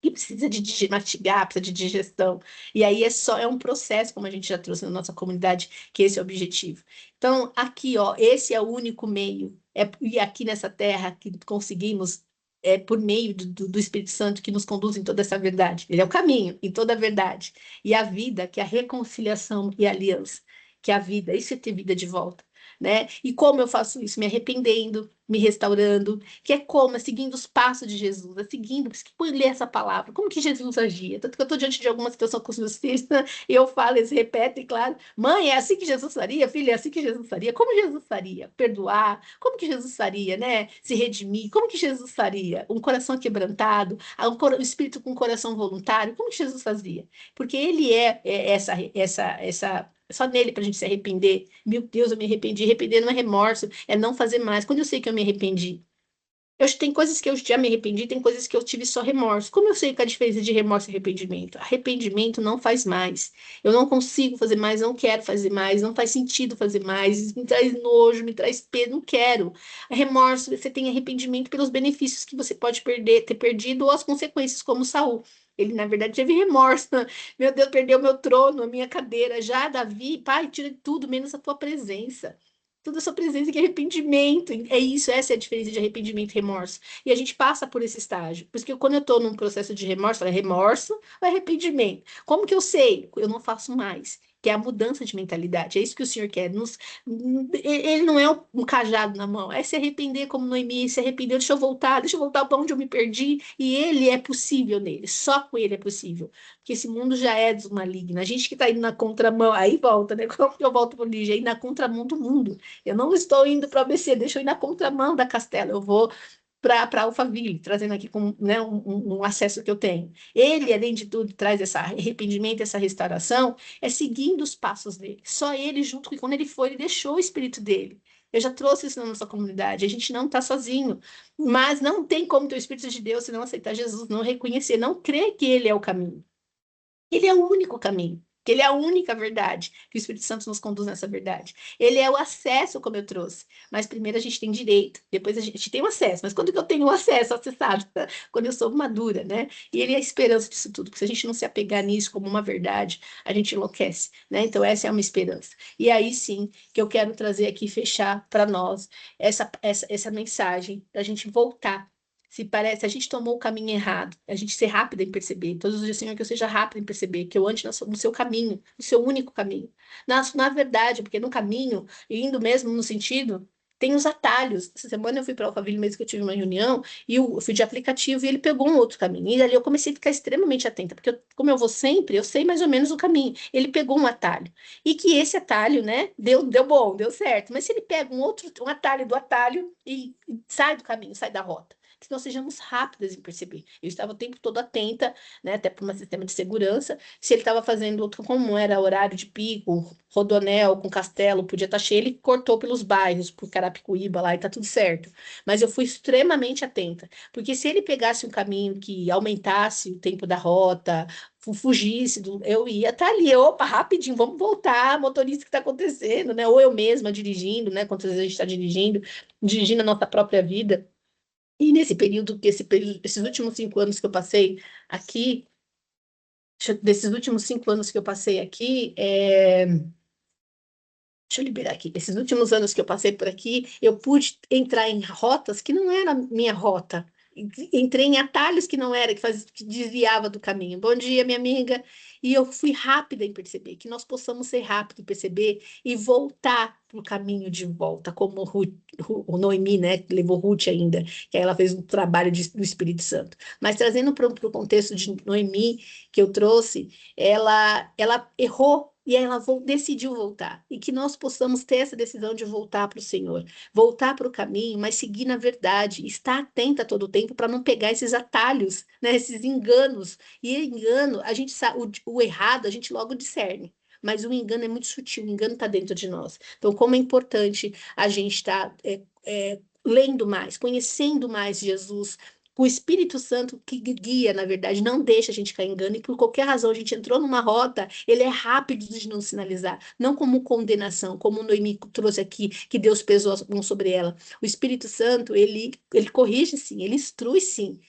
E precisa de mastigar, precisa de digestão. E aí é um processo, como a gente já trouxe na nossa comunidade, que esse é o objetivo. Então, aqui, ó, esse é o único meio. E aqui nessa terra que conseguimos, por meio do Espírito Santo que nos conduz em toda essa verdade. Ele é o caminho, em toda a verdade. E a vida, que é a reconciliação e a aliança, que é a vida, isso é ter vida de volta. Né? E como eu faço isso? Me arrependendo, me restaurando, que é como? É seguindo os passos de Jesus, é seguindo, por isso que eu ler essa palavra, como que Jesus agia? Tanto que eu estou diante de alguma situação com os meus filhos, né? E eu falo, eles repetem, claro, mãe, é assim que Jesus faria, filha, é assim que Jesus faria, como Jesus faria? Perdoar, como que Jesus faria, né? Se redimir, como que Jesus faria? Um coração quebrantado, um espírito com um coração voluntário, como que Jesus fazia? Porque ele é essa só nele para a gente se arrepender. Meu Deus, eu me arrependi. Arrepender não é remorso, é não fazer mais. Quando eu sei que eu me arrependi, tem coisas que eu já me arrependi, tem coisas que eu tive só remorso. Como eu sei que a diferença de remorso e arrependimento? Arrependimento não faz mais. Eu não consigo fazer mais, não quero fazer mais, não faz sentido fazer mais, me traz nojo, me traz peso, não quero. Remorso, você tem arrependimento pelos benefícios que você pode ter perdido ou as consequências, como Saul. Ele, na verdade, teve remorso. Meu Deus, perdeu meu trono, a minha cadeira. Já, Davi, pai, tira tudo, menos a tua presença. Toda a sua presença que é arrependimento. É isso, essa é a diferença de arrependimento e remorso. E a gente passa por esse estágio. Por isso que quando eu estou num processo de remorso, é remorso ou arrependimento? Como que eu sei? Eu não faço mais. Que é a mudança de mentalidade. É isso que o Senhor quer. Ele não é um cajado na mão. É se arrepender como Noemi, se arrependeu, deixa eu voltar para onde eu me perdi. E ele é possível nele. Só com ele é possível. Porque esse mundo já é dos malignos. A gente que está indo na contramão, aí volta, né? Como que eu volto para o Lígia? Aí na contramão do mundo. Eu não estou indo para o ABC, deixa eu ir na contramão da Castela. Eu vou para Alphaville, trazendo aqui né, um acesso que eu tenho. Ele, além de tudo, traz esse arrependimento, essa restauração, é seguindo os passos dele. Só ele, junto com quando ele foi, ele deixou o espírito dele. Eu já trouxe isso na nossa comunidade. A gente não está sozinho, mas não tem como ter o Espírito de Deus se não aceitar Jesus, não reconhecer, não crer que Ele é o caminho. Ele é o único caminho. que ele é a única verdade, que o Espírito Santo nos conduz nessa verdade. Ele é o acesso, como eu trouxe, mas primeiro a gente tem direito, depois a gente tem o acesso, mas quando que eu tenho o acesso acessado? Quando eu sou madura, né? E ele é a esperança disso tudo, porque se a gente não se apegar nisso como uma verdade, a gente enlouquece, né? Então essa é uma esperança. E aí sim, que eu quero trazer aqui, fechar para nós essa mensagem, da gente voltar. Se parece, a gente tomou o caminho errado, a gente ser rápido em perceber. Todos os dias, Senhor, que eu seja rápido em perceber, que eu ande no seu caminho, no seu único caminho. Na verdade, porque no caminho, indo mesmo no sentido, tem os atalhos. Essa semana eu fui para Alphaville mesmo que eu tive uma reunião, e eu fui de aplicativo e ele pegou um outro caminho. E ali eu comecei a ficar extremamente atenta, porque como eu vou sempre, eu sei mais ou menos o caminho. Ele pegou um atalho. E que esse atalho, né, deu bom, deu certo. Mas se ele pega um atalho do atalho e sai do caminho, sai da rota, que nós sejamos rápidas em perceber. Eu estava o tempo todo atenta, né, até para um sistema de segurança, se ele estava fazendo outro, como era horário de pico, Rodonel com Castelo, podia estar cheio, ele cortou pelos bairros, por Carapicuíba lá, e tá tudo certo. Mas eu fui extremamente atenta, porque se ele pegasse um caminho que aumentasse o tempo da rota, fugisse, eu ia estar ali, opa, rapidinho, vamos voltar, motorista, o que está acontecendo, né? Ou eu mesma dirigindo, né? Quantas vezes a gente está dirigindo a nossa própria vida. E nesse período, esses últimos 5 anos que eu passei aqui, desses últimos 5 anos que eu passei aqui, deixa eu liberar aqui. Esses últimos anos que eu passei por aqui, eu pude entrar em rotas que não era a minha rota. Entrei em atalhos que não era, que desviava do caminho. Bom dia, minha amiga. E eu fui rápida em perceber, que nós possamos ser rápidos em perceber e voltar para o caminho de volta, como o Noemi, né, que levou Ruth ainda, que aí ela fez um trabalho do Espírito Santo. Mas trazendo para o contexto de Noemi, que eu trouxe, ela errou e aí ela decidiu voltar. E que nós possamos ter essa decisão de voltar para o Senhor, voltar para o caminho, mas seguir na verdade, estar atenta todo o tempo para não pegar esses atalhos, né, esses enganos. E engano, a gente sabe, o errado a gente logo discerne. Mas o engano é muito sutil, o engano está dentro de nós. Então, como é importante a gente estar lendo mais, conhecendo mais Jesus, o Espírito Santo que guia, na verdade, não deixa a gente cair em engano, e por qualquer razão a gente entrou numa rota, ele é rápido de não sinalizar, não como condenação, como o Noemi trouxe aqui, que Deus pesou a mão sobre ela. O Espírito Santo, ele corrige sim, ele instrui sim,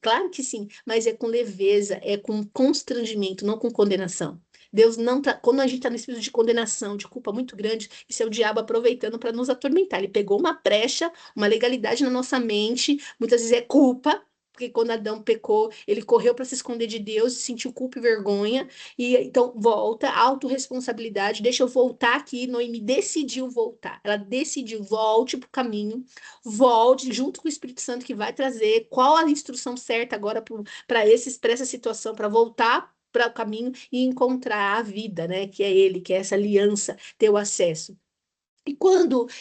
claro que sim, mas é com leveza, é com constrangimento, não com condenação. Deus não tá, quando a gente está no espírito de condenação, de culpa muito grande, isso é o diabo aproveitando para nos atormentar. Ele pegou uma brecha, uma legalidade na nossa mente, muitas vezes é culpa, porque quando Adão pecou, ele correu para se esconder de Deus, sentiu culpa e vergonha, e então volta, autorresponsabilidade, deixa eu voltar aqui, Noemi decidiu voltar, ela decidiu, volte para o caminho, volte junto com o Espírito Santo que vai trazer qual a instrução certa agora para essa situação, para voltar para o caminho e encontrar a vida, né? Que é ele, que é essa aliança, ter o acesso.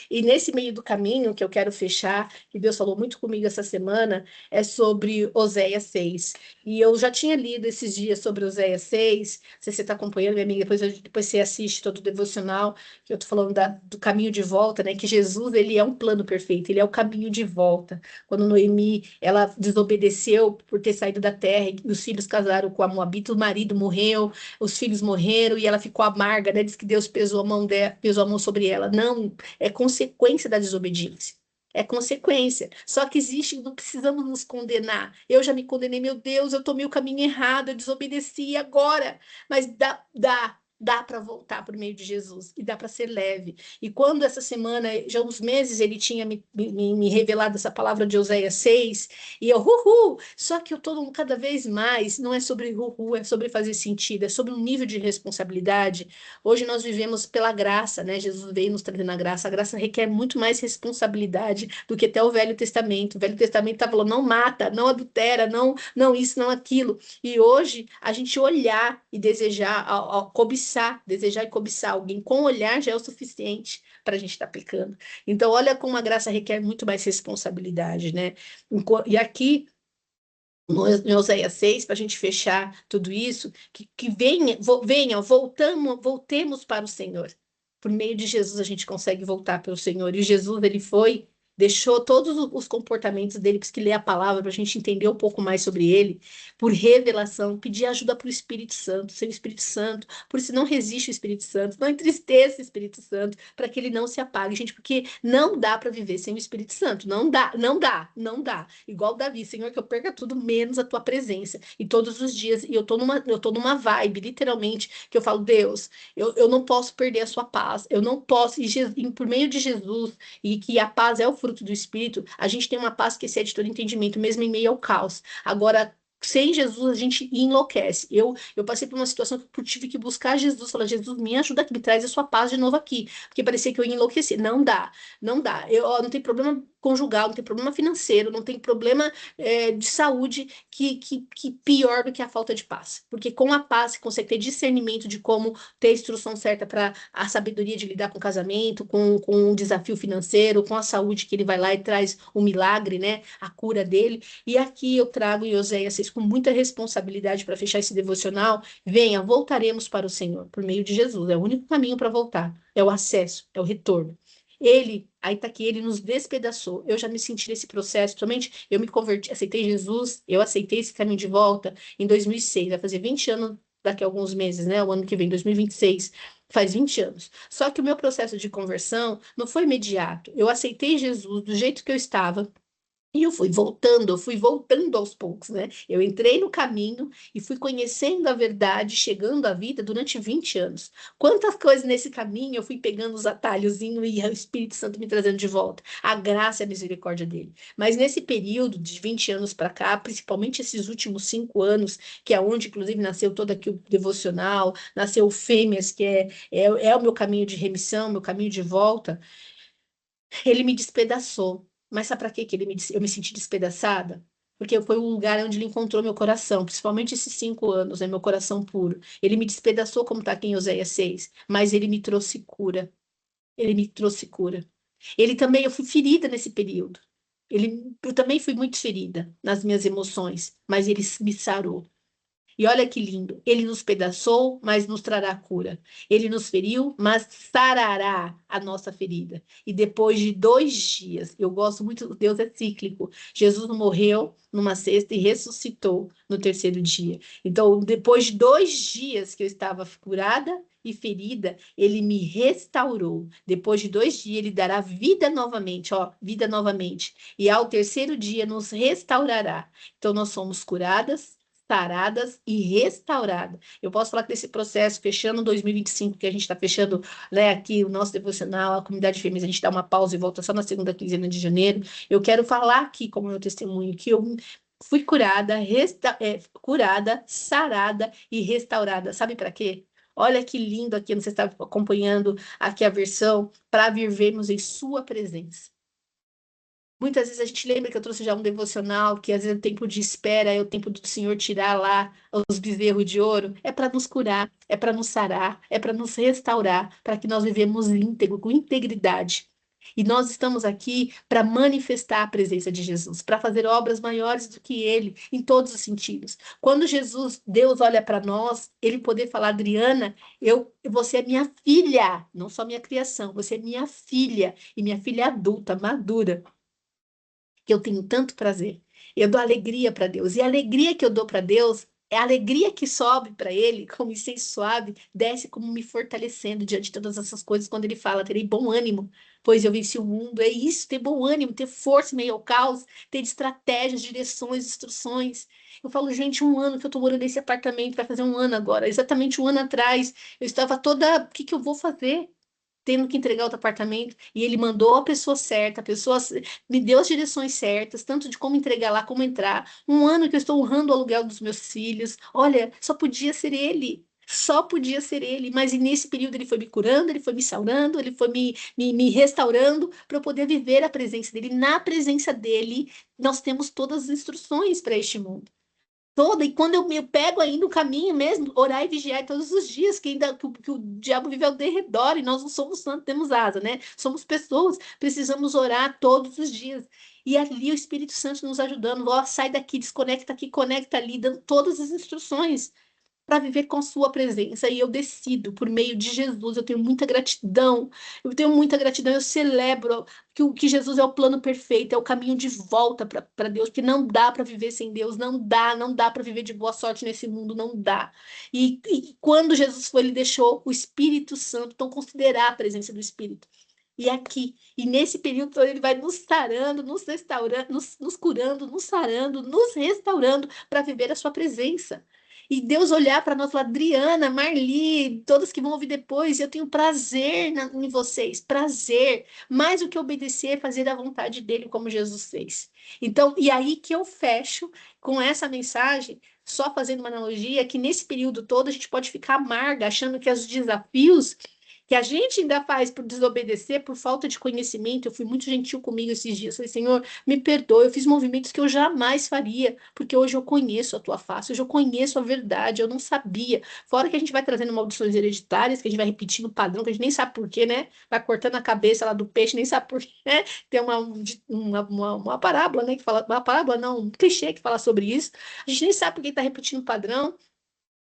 E nesse meio do caminho que eu quero fechar, que Deus falou muito comigo essa semana, é sobre Oséias 6. E eu já tinha lido esses dias sobre Oséias 6. Não sei se você está acompanhando, minha amiga, depois você assiste todo o devocional, que eu estou falando do caminho de volta, né? Que Jesus, ele é um plano perfeito, ele é o caminho de volta. Quando Noemi, ela desobedeceu por ter saído da terra, e os filhos casaram com a Moabita, o marido morreu, os filhos morreram, e ela ficou amarga, né? Diz que Deus pesou a mão dela, pesou a mão sobre ela. Não, é consequência da desobediência. É consequência. Só que existe, não precisamos nos condenar. Eu já me condenei, meu Deus, eu tomei o caminho errado, eu desobedeci e agora. Mas dá para voltar por meio de Jesus e dá para ser leve. E quando essa semana, já há uns meses, ele tinha me revelado essa palavra de Oséias 6, e eu, uhul! Só que eu estou cada vez mais, não é sobre uhul, é sobre fazer sentido, é sobre um nível de responsabilidade. Hoje nós vivemos pela graça, né? Jesus veio nos trazendo a graça. A graça requer muito mais responsabilidade do que até o Velho Testamento. O Velho Testamento está falando, não mata, não adultera, não isso, não aquilo. E hoje, a gente olhar e desejar, cobiçar, desejar e cobiçar alguém com olhar já é o suficiente para a gente estar pecando. Então, olha como a graça requer muito mais responsabilidade, né? E aqui em Oséias 6, para a gente fechar tudo isso, que venha, voltemos para o Senhor. Por meio de Jesus a gente consegue voltar para o Senhor. E Jesus, ele foi deixou todos os comportamentos dele, por isso que lê a palavra, para a gente entender um pouco mais sobre ele, por revelação, pedir ajuda para o Espírito Santo, ser o Espírito Santo, por isso não resiste o Espírito Santo, não entristeça o Espírito Santo, para que ele não se apague, gente, porque não dá para viver sem o Espírito Santo, não dá, não dá, não dá. Igual Davi, Senhor, que eu perca tudo menos a tua presença. E todos os dias, e eu tô numa vibe, literalmente, que eu falo, Deus, eu não posso perder a sua paz, eu não posso, e por meio de Jesus, e que a paz é o fruto do Espírito, a gente tem uma paz que excede todo entendimento, mesmo em meio ao caos. Agora, sem Jesus, a gente enlouquece. Eu passei por uma situação que eu tive que buscar Jesus, falar, Jesus, me ajuda aqui, me traz a sua paz de novo aqui, porque parecia que eu ia enlouquecer. Não dá, não dá. Ó, não tem problema conjugal, não tem problema financeiro, não tem problema de saúde que pior do que a falta de paz. Porque com a paz você consegue ter discernimento de como ter a instrução certa para a sabedoria de lidar com o casamento, com o desafio financeiro, com a saúde que ele vai lá e traz o milagre, né? A cura dele. E aqui eu trago em Oséias 6 com muita responsabilidade para fechar esse devocional. Venha, voltaremos para o Senhor por meio de Jesus. É o único caminho para voltar. É o acesso, é o retorno. Aí tá aqui, ele nos despedaçou. Eu já me senti nesse processo, somente eu me converti, aceitei Jesus, eu aceitei esse caminho de volta em 2006, vai fazer 20 anos daqui a alguns meses, né? O ano que vem, 2026, faz 20 anos. Só que o meu processo de conversão não foi imediato. Eu aceitei Jesus do jeito que eu estava, e eu fui voltando aos poucos, né? Eu entrei no caminho e fui conhecendo a verdade, chegando à vida durante 20 anos. Quantas coisas nesse caminho eu fui pegando os atalhozinhos e o Espírito Santo me trazendo de volta. A graça e a misericórdia dele. Mas nesse período de 20 anos para cá, principalmente esses últimos 5 anos, que é onde, inclusive, nasceu todo aqui o devocional, nasceu o Fêmeas, que é o meu caminho de remissão, meu caminho de volta, ele me despedaçou. Mas sabe para quê que eu me senti despedaçada? Porque foi um lugar onde ele encontrou meu coração, principalmente esses 5 anos, meu coração puro. Ele me despedaçou, como está aqui em Oséias 6, mas ele me trouxe cura. Ele me trouxe cura. Ele também, eu fui ferida nesse período. Eu também fui muito ferida nas minhas emoções, mas ele me sarou. E olha que lindo, ele nos pedaçou, mas nos trará cura. Ele nos feriu, mas sarará a nossa ferida. E depois de 2 dias, eu gosto muito, Deus é cíclico. Jesus morreu numa sexta e ressuscitou no terceiro dia. Então, depois de 2 dias que eu estava curada e ferida, ele me restaurou. Depois de 2 dias, ele dará vida novamente, ó, vida novamente. E ao terceiro dia, nos restaurará. Então, nós somos curadas, saradas e restauradas. Eu posso falar que desse processo, fechando 2025, que a gente está fechando, né, aqui o nosso devocional, a comunidade fêmea, a gente dá uma pausa e volta só na segunda quinzena de janeiro. Eu quero falar aqui, como meu testemunho, que eu fui curada, curada, sarada e restaurada. Sabe para quê? Olha que lindo aqui, você está acompanhando aqui a versão, para vivermos em sua presença. Muitas vezes a gente lembra que eu trouxe já um devocional, que às vezes é o tempo de espera, é o tempo do Senhor tirar lá os bezerros de ouro. É para nos curar, é para nos sarar, é para nos restaurar, para que nós vivemos íntegro, com integridade. E nós estamos aqui para manifestar a presença de Jesus, para fazer obras maiores do que ele, em todos os sentidos. Quando Deus olha para nós, ele poder falar, Adriana, você é minha filha, não só minha criação, você é minha filha, e minha filha adulta, madura que eu tenho tanto prazer. Eu dou alegria para Deus. E a alegria que eu dou para Deus é a alegria que sobe para Ele, como incenso suave, desce como me fortalecendo diante de todas essas coisas. Quando Ele fala, terei bom ânimo, pois eu venci o mundo. É isso, ter bom ânimo, ter força em meio ao caos, ter estratégias, direções, instruções. Eu falo, gente, 1 ano que eu estou morando nesse apartamento, vai fazer 1 ano agora. Exatamente 1 ano atrás, eu estava toda. O que que eu vou fazer? Tendo que entregar outro apartamento, e ele mandou a pessoa certa, me deu as direções certas, tanto de como entregar lá, como entrar. 1 ano que eu estou honrando o aluguel dos meus filhos. Olha, só podia ser ele. Só podia ser ele, mas e nesse período ele foi me curando, ele foi me saurando, ele foi me restaurando para eu poder viver a presença dele. Na presença dele, nós temos todas as instruções para este mundo toda, e quando eu me pego ainda o caminho mesmo, orar e vigiar todos os dias, que o diabo vive ao derredor, e nós não somos santos, temos asa, né? Somos pessoas, precisamos orar todos os dias. E ali o Espírito Santo nos ajudando, ó, sai daqui, desconecta aqui, conecta ali, dando todas as instruções. para viver com a sua presença. E eu decido, por meio de Jesus, eu tenho muita gratidão. Eu tenho muita gratidão, eu celebro que Jesus é o plano perfeito, é o caminho de volta para Deus, porque não dá para viver sem Deus, não dá para viver de boa sorte nesse mundo, não dá. E quando Jesus foi, ele deixou o Espírito Santo, então considerar a presença do Espírito. E aqui, e nesse período todo, ele vai nos sarando, nos restaurando, nos curando, nos sarando, nos restaurando para viver a sua presença. E Deus olhar para nós, falar, Adriana, Marli, todas que vão ouvir depois, eu tenho prazer em vocês, prazer, mais do que obedecer, fazer a vontade dele, como Jesus fez. Então, e aí que eu fecho com essa mensagem, só fazendo uma analogia, que nesse período todo a gente pode ficar amarga, achando que os desafios que a gente ainda faz por desobedecer, por falta de conhecimento. Eu fui muito gentil comigo esses dias. Falei, Senhor, me perdoe, eu fiz movimentos que eu jamais faria, porque hoje eu conheço a tua face, hoje eu conheço a verdade, eu não sabia. Fora que a gente vai trazendo maldições hereditárias, que a gente vai repetindo o padrão, que a gente nem sabe por quê, né? Vai cortando a cabeça lá do peixe, nem sabe por quê, né? Tem uma parábola, né? Que fala, uma parábola, não, um clichê que fala sobre isso. A gente nem sabe por que está repetindo o padrão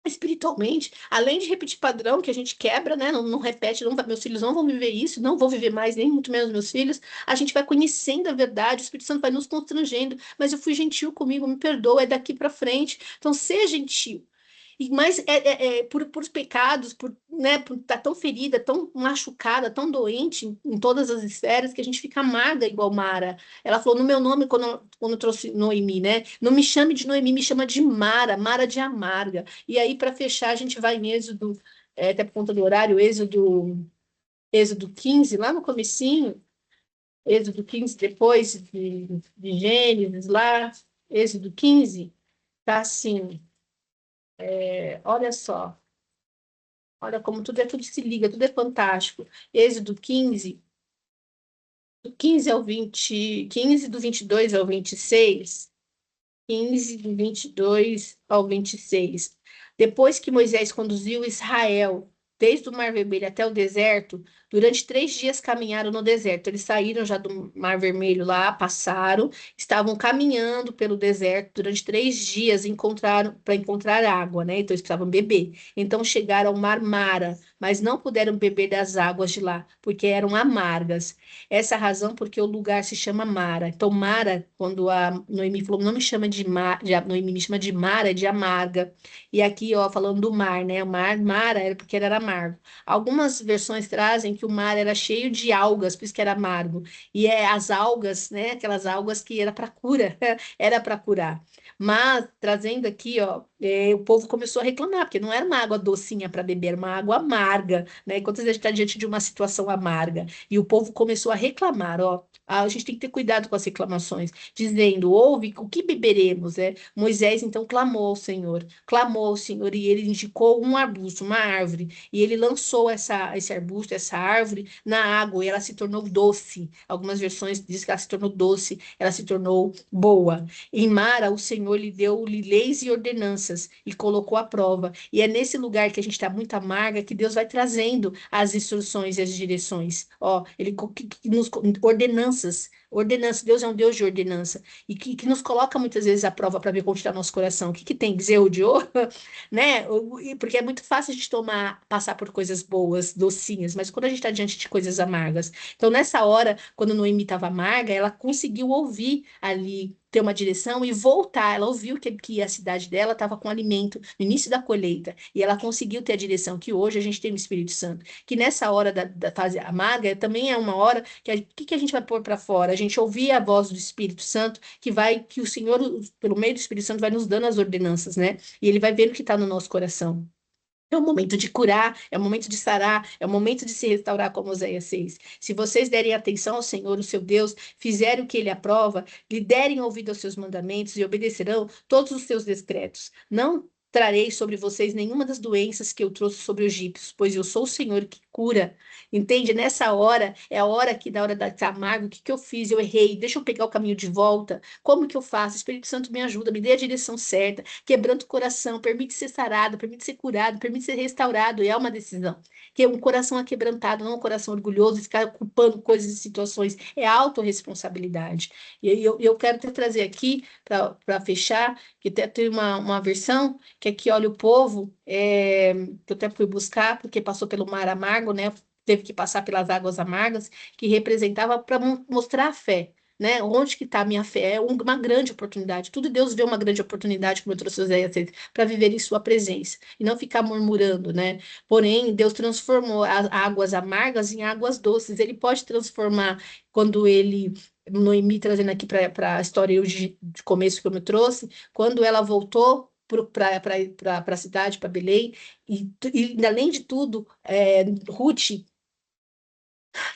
espiritualmente, além de repetir padrão que a gente quebra, né? Não repete, meus filhos não vão viver isso, não vou viver mais, nem muito menos meus filhos. A gente vai conhecendo a verdade, o Espírito Santo vai nos constrangendo, mas eu fui gentil comigo, me perdoa, é daqui para frente. Então, seja gentil. Mas por os pecados, por estar tão ferida, tão machucada, tão doente em todas as esferas, que a gente fica amarga igual Mara. Ela falou no meu nome quando trouxe Noemi, né? Não me chame de Noemi, me chama de Mara, Mara de amarga. E aí, para fechar, a gente vai em Êxodo, até por conta do horário, Êxodo 15, lá no comecinho, Êxodo 15, depois de Gênesis, lá, Êxodo 15, tá assim, olha só. Olha como tudo se liga, tudo é fantástico. Êxodo 15, do 15 ao 20, 15 do 22 ao 26, 15 do 22 ao 26. Depois que Moisés conduziu Israel desde o Mar Vermelho até o deserto, durante 3 dias caminharam no deserto. Eles saíram já do Mar Vermelho lá, passaram, estavam caminhando pelo deserto durante 3 dias encontraram para encontrar água, né? Então eles precisavam beber. Então chegaram ao Mar Mara, mas não puderam beber das águas de lá, porque eram amargas. Essa é a razão porque o lugar se chama Mara. Então, Mara, quando a Noemi falou, não me chama de Noemi me chama de Mara, é de amarga. E aqui, ó, falando do mar, né? O mar, Mara era porque ele era amargo. Algumas versões trazem que o mar era cheio de algas, por isso que era amargo. E as algas, né? Aquelas algas que era para cura, era para curar. Mas, trazendo aqui, ó, o povo começou a reclamar, porque não era uma água docinha para beber, era uma água amarga, né? Enquanto a gente está diante de uma situação amarga. E o povo começou a reclamar, ó. A gente tem que ter cuidado com as reclamações, dizendo: ouve, o que beberemos? Moisés então clamou ao Senhor, e ele indicou um arbusto, uma árvore, e ele lançou esse arbusto, essa árvore, na água, e ela se tornou doce. Algumas versões dizem que ela se tornou doce, ela se tornou boa. Em Mara, o Senhor lhe deu leis e ordenanças e colocou à prova. E é nesse lugar que a gente está muito amarga que Deus vai trazendo as instruções e as direções. Ó, que nos ordenanças, ordenança. Deus é um Deus de ordenança e que nos coloca muitas vezes à prova para ver como está nosso coração. O que tem? Bezerro de ouro, né? Porque é muito fácil a gente passar por coisas boas, docinhas, mas quando a gente está diante de coisas amargas. Então, nessa hora, quando Noemi estava amarga, ela conseguiu ouvir ali, ter uma direção e voltar. Ela ouviu que a cidade dela estava com alimento no início da colheita e ela conseguiu ter a direção que hoje a gente tem no Espírito Santo. Que nessa hora da fase amarga também é uma hora que que a gente vai pôr para fora? A gente ouvir a voz do Espírito Santo que o Senhor, pelo meio do Espírito Santo, vai nos dando as ordenanças, né? E ele vai vendo o que está no nosso coração. É o momento de curar, é o momento de sarar, é o momento de se restaurar, como Oséias 6. Se vocês derem atenção ao Senhor, o seu Deus, fizerem o que ele aprova, lhe derem ouvido aos seus mandamentos e obedecerão todos os seus decretos. Não trarei sobre vocês nenhuma das doenças que eu trouxe sobre os egípcios, pois eu sou o Senhor que cura. Entende? Nessa hora, é a hora que, na hora da amargo, o que eu fiz? Eu errei, deixa eu pegar o caminho de volta. Como que eu faço? Espírito Santo me ajuda, me dê a direção certa, quebrando o coração, permite ser sarado, permite ser curado, permite ser restaurado, e é uma decisão. Que é um coração aquebrantado, não um coração orgulhoso, ficar ocupando coisas e situações, é autorresponsabilidade. E eu quero te trazer aqui, para fechar, que tem uma versão, que aqui, olha, o povo que eu até fui buscar, porque passou pelo mar amargo, né? Teve que passar pelas águas amargas, que representava para mostrar a fé. Né? Onde que está a minha fé? É uma grande oportunidade. Tudo Deus vê uma grande oportunidade, como eu trouxe Oséias 6, para viver em sua presença e não ficar murmurando, né? Porém, Deus transformou as águas amargas em águas doces. Ele pode transformar quando ele, Noemi, trazendo aqui para a história de começo que eu me trouxe, quando ela voltou para a cidade, para Belém, e além de tudo, Ruth,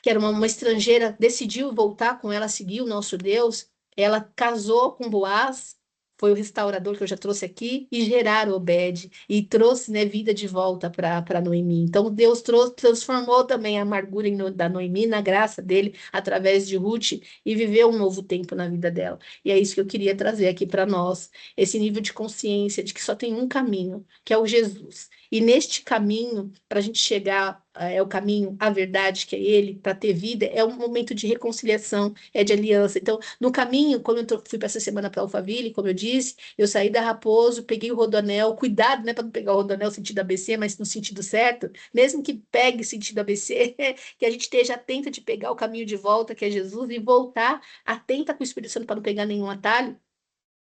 que era uma estrangeira, decidiu voltar com ela, seguir o nosso Deus. Ela casou com Boaz, foi o restaurador que eu já trouxe aqui, e geraram Obed, e trouxe, né, vida de volta para Noemi. Então, Deus trouxe, transformou também a amargura da Noemi na graça dele, através de Ruth, e viveu um novo tempo na vida dela. E é isso que eu queria trazer aqui para nós, esse nível de consciência de que só tem um caminho, que é o Jesus. E neste caminho, para a gente chegar, é o caminho, a verdade, que é ele, para ter vida, é um momento de reconciliação, é de aliança. Então, no caminho, quando fui para essa semana para Alphaville, como eu disse, eu saí da Raposo, peguei o Rodoanel, cuidado, né, para não pegar o Rodoanel sentido ABC, mas no sentido certo, mesmo que pegue sentido ABC, que a gente esteja atenta de pegar o caminho de volta, que é Jesus, e voltar atenta com o Espírito Santo para não pegar nenhum atalho.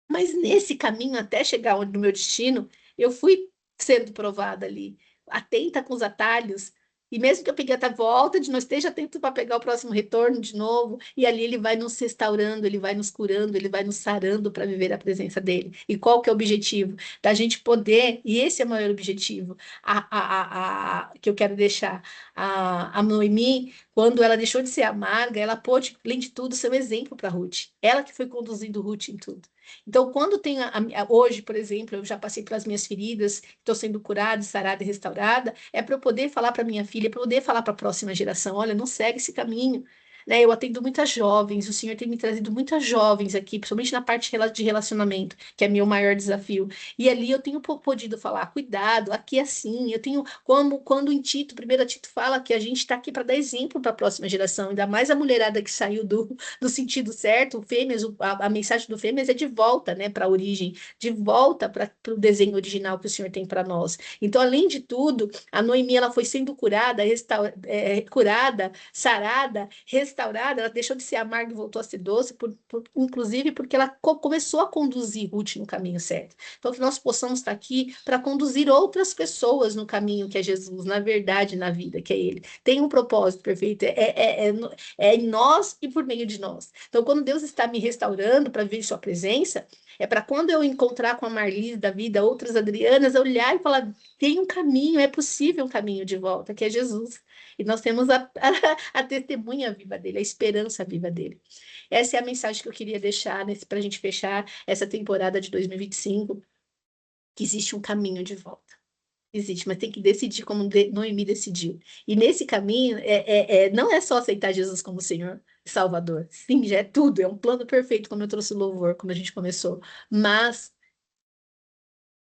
Mas nesse caminho até chegar onde no meu destino, eu fui sendo provada ali, atenta com os atalhos. E mesmo que eu peguei até a volta, de não esteja atento para pegar o próximo retorno de novo, e ali ele vai nos restaurando, ele vai nos curando, ele vai nos sarando para viver a presença dele. E qual que é o objetivo? Da gente poder, e esse é o maior objetivo, que eu quero deixar. A Noemi, quando ela deixou de ser amarga, ela pôde, além de tudo, ser um exemplo para Ruth. Ela que foi conduzindo Ruth em tudo. Então, quando tem hoje, por exemplo, eu já passei pelas minhas feridas, estou sendo curada, sarada e restaurada, é para eu poder falar para minha filha, para eu poder falar para a próxima geração, olha, não segue esse caminho. Né? Eu atendo muitas jovens, o Senhor tem me trazido muitas jovens aqui, principalmente na parte de relacionamento, que é meu maior desafio. E ali eu tenho podido falar, cuidado, aqui é assim, eu tenho, como quando em Tito, 1 Tito fala que a gente está aqui para dar exemplo para a próxima geração, ainda mais a mulherada que saiu do sentido certo, o Fêmeas, a mensagem do Fêmeas é de volta, né, para a origem, de volta para o desenho original que o Senhor tem para nós. Então, além de tudo, a Noemi ela foi sendo curada, curada, sarada, restaurada, ela deixou de ser amarga e voltou a ser doce, inclusive porque ela começou a conduzir Ruth no caminho certo. Então, que nós possamos estar aqui para conduzir outras pessoas no caminho que é Jesus, na verdade, na vida, que é Ele. Tem um propósito perfeito, é em nós e por meio de nós. Então, quando Deus está me restaurando para ver Sua presença, é para quando eu encontrar com a Marlise da vida, outras Adrianas, eu olhar e falar: tem um caminho, é possível um caminho de volta, que é Jesus. E nós temos a testemunha viva dele, a esperança viva dele. Essa é a mensagem que eu queria deixar para a gente fechar essa temporada de 2025, que existe um caminho de volta. Existe, mas tem que decidir como Noemi decidiu. E nesse caminho, não é só aceitar Jesus como Senhor e Salvador. Sim, já é tudo, é um plano perfeito, como eu trouxe o louvor, como a gente começou. Mas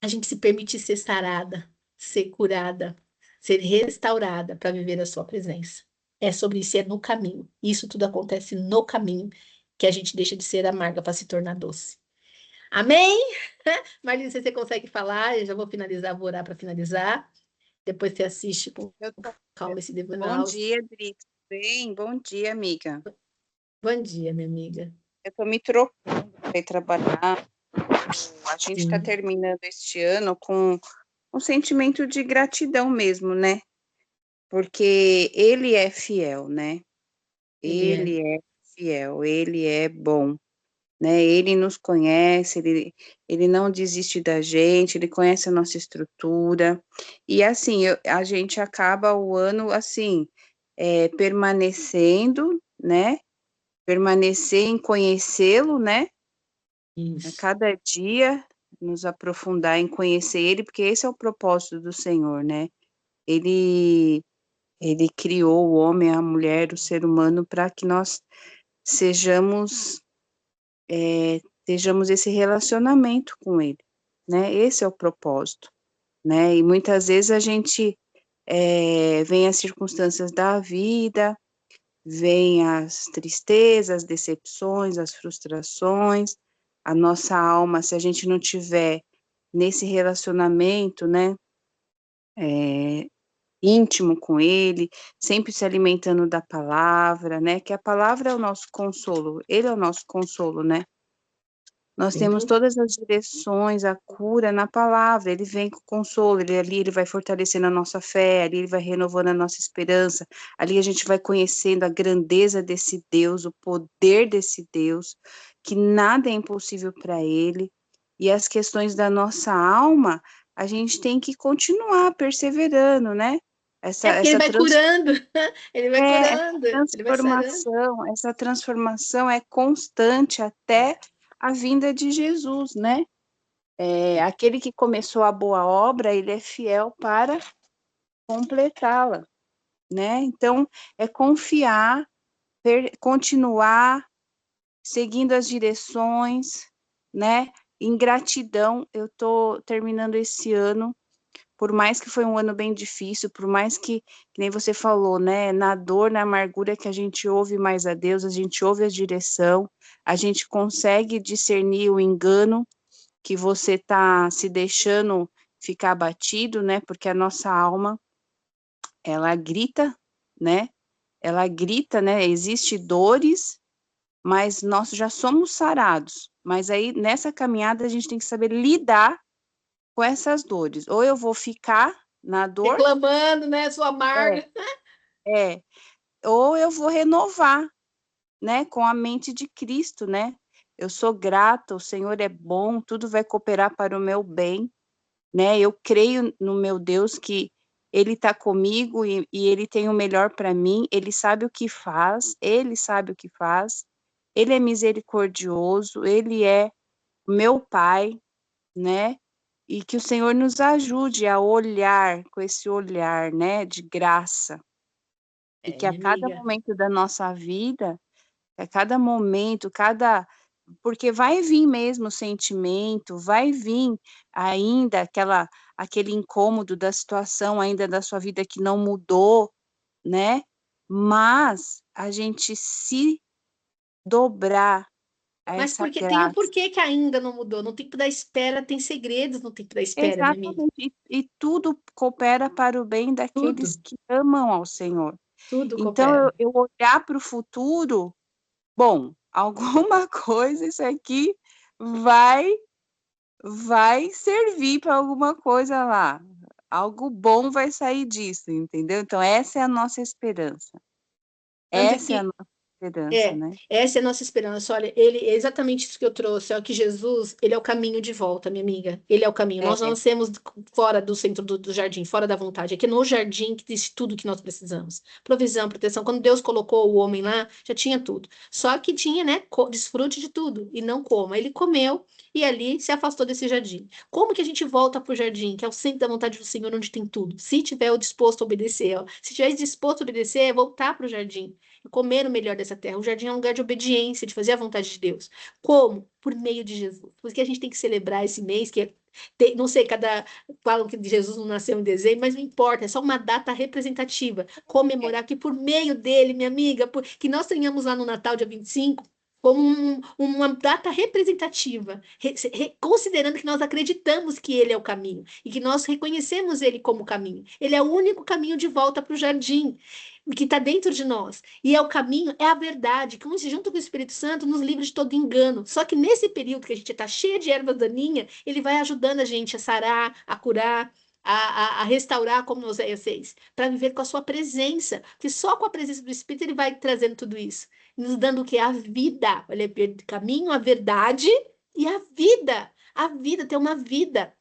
a gente se permite ser sarada, ser curada, ser restaurada para viver a sua presença. É sobre isso, é no caminho. Isso tudo acontece no caminho que a gente deixa de ser amarga para se tornar doce. Amém? Marlene, se você consegue falar, eu já vou finalizar, vou orar para finalizar. Depois você assiste com Eu tô... calma esse Bom devocional. dia, Adri. Tudo bem? Bom dia, amiga. Bom dia, minha amiga. Eu tô me trocando para ir trabalhar. A gente está Sim, terminando este ano com um sentimento de gratidão mesmo, né? Porque ele é fiel, né? ele é. Ele é fiel, ele é bom, né? Ele nos conhece, ele não desiste da gente, ele conhece a nossa estrutura. E assim, a gente acaba o ano assim, permanecendo, né? Permanecer em conhecê-lo, né? A Isso. cada dia nos aprofundar em conhecer ele, porque esse é o propósito do Senhor, né? Ele ele criou o homem, a mulher, o ser humano para que nós sejamos, estejamos esse relacionamento com ele, né? Esse é o propósito, né? E muitas vezes a gente, vem as circunstâncias da vida, vem as tristezas, as decepções, as frustrações, a nossa alma, se a gente não tiver nesse relacionamento, né? íntimo com ele, sempre se alimentando da palavra, né? Que a palavra é o nosso consolo, ele é o nosso consolo, né? Nós Sem temos dúvida. todas as direções, a cura na palavra, ele vem com consolo, ele vai fortalecendo a nossa fé, ali ele vai renovando a nossa esperança, ali a gente vai conhecendo a grandeza desse Deus, o poder desse Deus, que nada é impossível para ele, e as questões da nossa alma, a gente tem que continuar perseverando, né? É porque ele Essa vai curando, ele vai essa curando, ele vai sarando. transformação é constante até a vinda de Jesus, né? Aquele que começou a boa obra, ele é fiel para completá-la, né? Então, é confiar, continuar seguindo as direções, né? Em gratidão, eu estou terminando esse ano, por mais que foi um ano bem difícil, por mais que nem você falou, né, na dor, na amargura que a gente ouve mais a Deus, a gente ouve a direção, a gente consegue discernir o engano que você está se deixando ficar abatido, né, porque a nossa alma, ela grita, né, existe dores, mas nós já somos sarados, mas aí nessa caminhada a gente tem que saber lidar com essas dores, ou eu vou ficar na dor, Reclamando, né? Sua é, amarga. é, ou eu vou renovar, né, com a mente de Cristo, né? Eu sou grata, o Senhor é bom, tudo vai cooperar para o meu bem, né? Eu creio no meu Deus que Ele está comigo e Ele tem o melhor para mim, Ele sabe o que faz, Ele sabe o que faz, Ele é misericordioso, Ele é meu Pai, né? E que o Senhor nos ajude a olhar com esse olhar, né, de graça, e que a Minha cada amiga. momento da nossa vida, a cada momento, porque vai vir mesmo o sentimento, vai vir ainda aquele incômodo da situação ainda da sua vida que não mudou, né, mas a gente se dobrar a Mas essa porque tem o graça. porquê que ainda não mudou. No tempo da espera tem segredos no tempo da espera, minha amiga. Exatamente, e tudo coopera para o bem Tudo, daqueles que amam ao Senhor. tudo Então coopera. eu olhar para o futuro, bom, alguma coisa isso aqui vai servir para alguma coisa lá, algo bom vai sair disso, entendeu. Então essa é a nossa esperança, Tanto essa é a que nossa esperança, né. essa é a nossa esperança. Olha, ele é exatamente isso que eu trouxe, ó, que Jesus, ele é o caminho de volta, minha amiga. Ele é o caminho. Nós não É, nascemos fora do centro do jardim, fora da vontade. É que no jardim que existe tudo que nós precisamos. Provisão, proteção. Quando Deus colocou o homem lá, já tinha tudo. Só que tinha, né, desfrute de tudo e não coma. Ele comeu e ali se afastou desse jardim. Como que a gente volta para o jardim, que é o centro da vontade do Senhor, onde tem tudo? Se tiver o disposto a obedecer, ó. Se tiver disposto a obedecer, é voltar para o jardim e comer o melhor dessa terra. O jardim é um lugar de obediência, de fazer a vontade de Deus. Como? Por meio de Jesus. Por isso que a gente tem que celebrar esse mês, que não sei, falam que Jesus não nasceu em dezembro, mas não importa, é só uma data representativa. Comemorar que por meio dele, minha amiga, que nós tenhamos lá no Natal, dia 25, como uma data representativa, considerando que nós acreditamos que ele é o caminho e que nós reconhecemos ele como caminho. Ele é o único caminho de volta para o jardim que está dentro de nós. E é o caminho, é a verdade, que junto com o Espírito Santo nos livra de todo engano. Só que nesse período que a gente está cheia de ervas daninhas, ele vai ajudando a gente a sarar, a curar, a restaurar, como no Oséias 6, para viver com a sua presença. Que só com a presença do Espírito ele vai trazendo tudo isso. Nos dando o que? A vida. Olha, caminho, a verdade e a vida. A vida, ter uma vida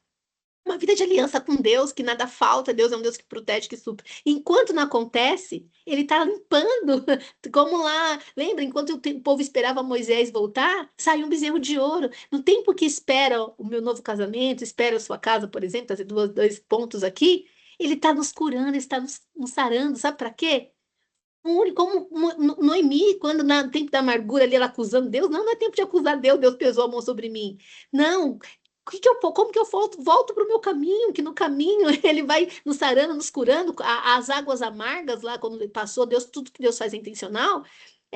de aliança com Deus, que nada falta, Deus é um Deus que protege, que supre. Enquanto não acontece, ele está limpando. Como lá, lembra, enquanto o povo esperava Moisés voltar, saiu um bezerro de ouro. No tempo que espera o meu novo casamento, espera a sua casa, por exemplo, trazer dois pontos aqui, ele está nos curando, ele está nos sarando, sabe para quê? Como Noemi, quando no tempo da amargura ali, ela acusando Deus, não, não é tempo de acusar Deus, Deus pesou a mão sobre mim. Não, como que eu volto para o meu caminho? Que no caminho ele vai nos sarando, nos curando, as águas amargas lá, quando ele passou, Deus, tudo que Deus faz é intencional,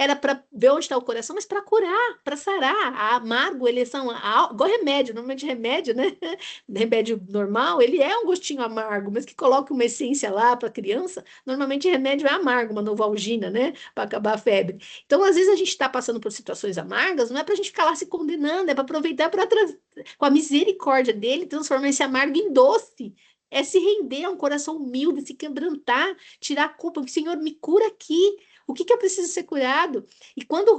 era para ver onde está o coração, mas para curar, para sarar. A amargo, eles são igual remédio, normalmente remédio, né? Remédio normal, ele é um gostinho amargo, mas que coloca uma essência lá para criança, normalmente remédio é amargo, uma Novalgina, né? Para acabar a febre. Então, às vezes a gente está passando por situações amargas, não é para a gente ficar lá se condenando, é para aproveitar para com a misericórdia dele, transformar esse amargo em doce. É se render a um coração humilde, se quebrantar, tirar a culpa, que Senhor, me cura aqui. O que que eu preciso ser curado? E quando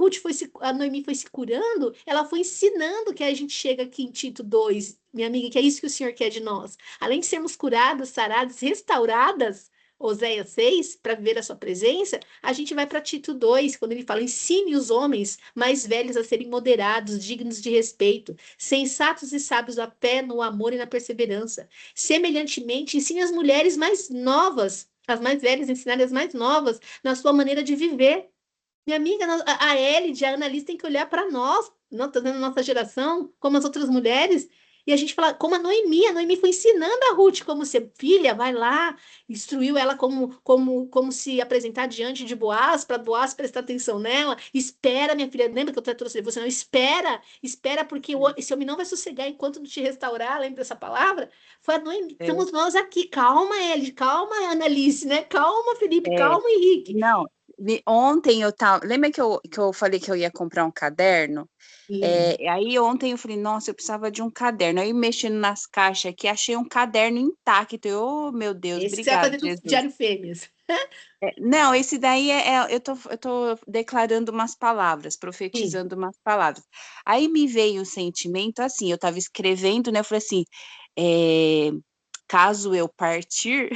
a Noemi foi se curando, ela foi ensinando que a gente chega aqui em Tito 2, minha amiga, que é isso que o Senhor quer de nós. Além de sermos curadas, saradas, restauradas, Oséias 6, para ver a sua presença, a gente vai para Tito 2, quando ele fala: ensine os homens mais velhos a serem moderados, dignos de respeito, sensatos e sábios a pé no amor e na perseverança. Semelhantemente, ensine as mulheres mais novas, as mais velhas, ensinarem as mais novas na sua maneira de viver. Minha amiga, a Elide, a Annalise tem que olhar para nós, não tô dizendo nossa geração, como as outras mulheres, e a gente fala, como a Noemi foi ensinando a Ruth como ser filha, vai lá, instruiu ela como se apresentar diante de Boaz, para Boaz prestar atenção nela. Espera, minha filha, lembra que eu trouxe você não? Espera, porque esse homem não vai sossegar enquanto não te restaurar, lembra dessa palavra? Foi a Noemi, É, estamos nós aqui, calma, Elide, calma, Annalise, né? Calma, Felipe, é. calma, Henrique. Não, ontem eu tava. Lembra que eu falei que eu ia comprar um caderno? Lembro. Aí ontem eu falei, nossa, eu precisava de um caderno. Aí mexendo nas caixas aqui, achei um caderno intacto. Oh, meu Deus, Esse que você vai obrigado, fazer do Jesus. Diário Fêmeas. Não, esse daí eu tô declarando umas palavras, Sim. profetizando umas palavras. Aí me veio um sentimento assim, eu estava escrevendo, né? Eu falei assim, é, caso eu partir,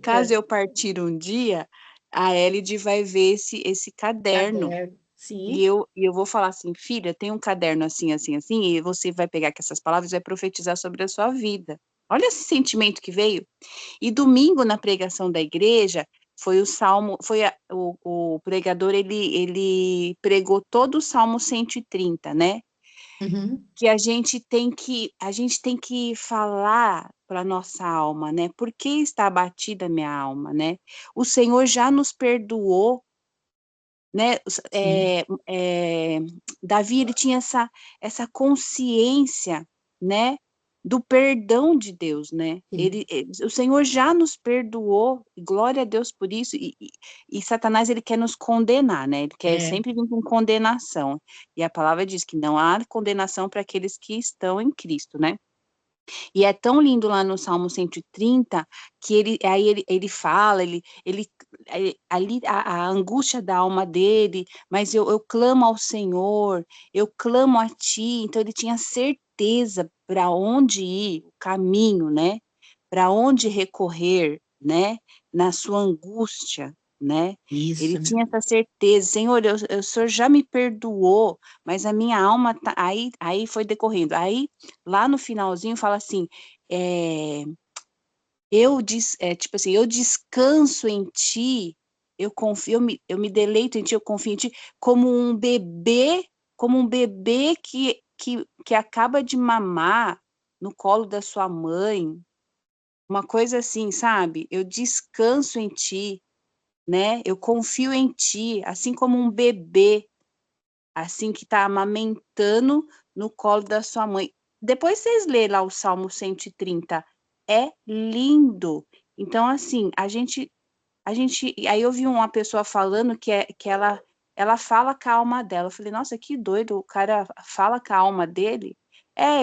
caso É. eu partir um dia, a Elide vai ver esse caderno. Caderno. E Sim. eu vou falar assim, filha, tem um caderno assim, assim, assim, e você vai pegar com essas palavras e vai profetizar sobre a sua vida. Olha esse sentimento que veio. E domingo, na pregação da igreja, foi o salmo, o pregador, ele pregou todo o Salmo 130, né? Uhum. Que a gente tem que falar para nossa alma, né? Por que está abatida a minha alma, né? O Senhor já nos perdoou, né? Sim. Davi, ele tinha essa consciência, né? Do perdão de Deus, né? Sim. O Senhor já nos perdoou, e glória a Deus por isso, e Satanás, ele quer nos condenar, né? Ele quer É. sempre vir com condenação, e a palavra diz que não há condenação para aqueles que estão em Cristo, né? E é tão lindo lá no Salmo 130 que ele fala, ali a angústia da alma dele, mas eu clamo ao Senhor, eu clamo a ti. Então ele tinha certeza para onde ir, o caminho, né? Para onde recorrer, né? Na sua angústia, né? Ele Isso, meu tinha amigo. essa certeza, Senhor, o Senhor já me perdoou, mas a minha alma tá, aí foi decorrendo. Aí lá no finalzinho fala assim, é, tipo assim, eu descanso em ti, eu confio, eu me deleito em ti, eu confio em ti, como um bebê que acaba de mamar no colo da sua mãe, uma coisa assim, sabe? Eu descanso em ti, né? Eu confio em ti, assim como um bebê, assim que está amamentando no colo da sua mãe. Depois vocês lêem lá o Salmo 130, é lindo. Então, assim, aí eu vi uma pessoa falando que ela fala com a alma dela. Eu falei, nossa, que doido, o cara fala com a alma dele.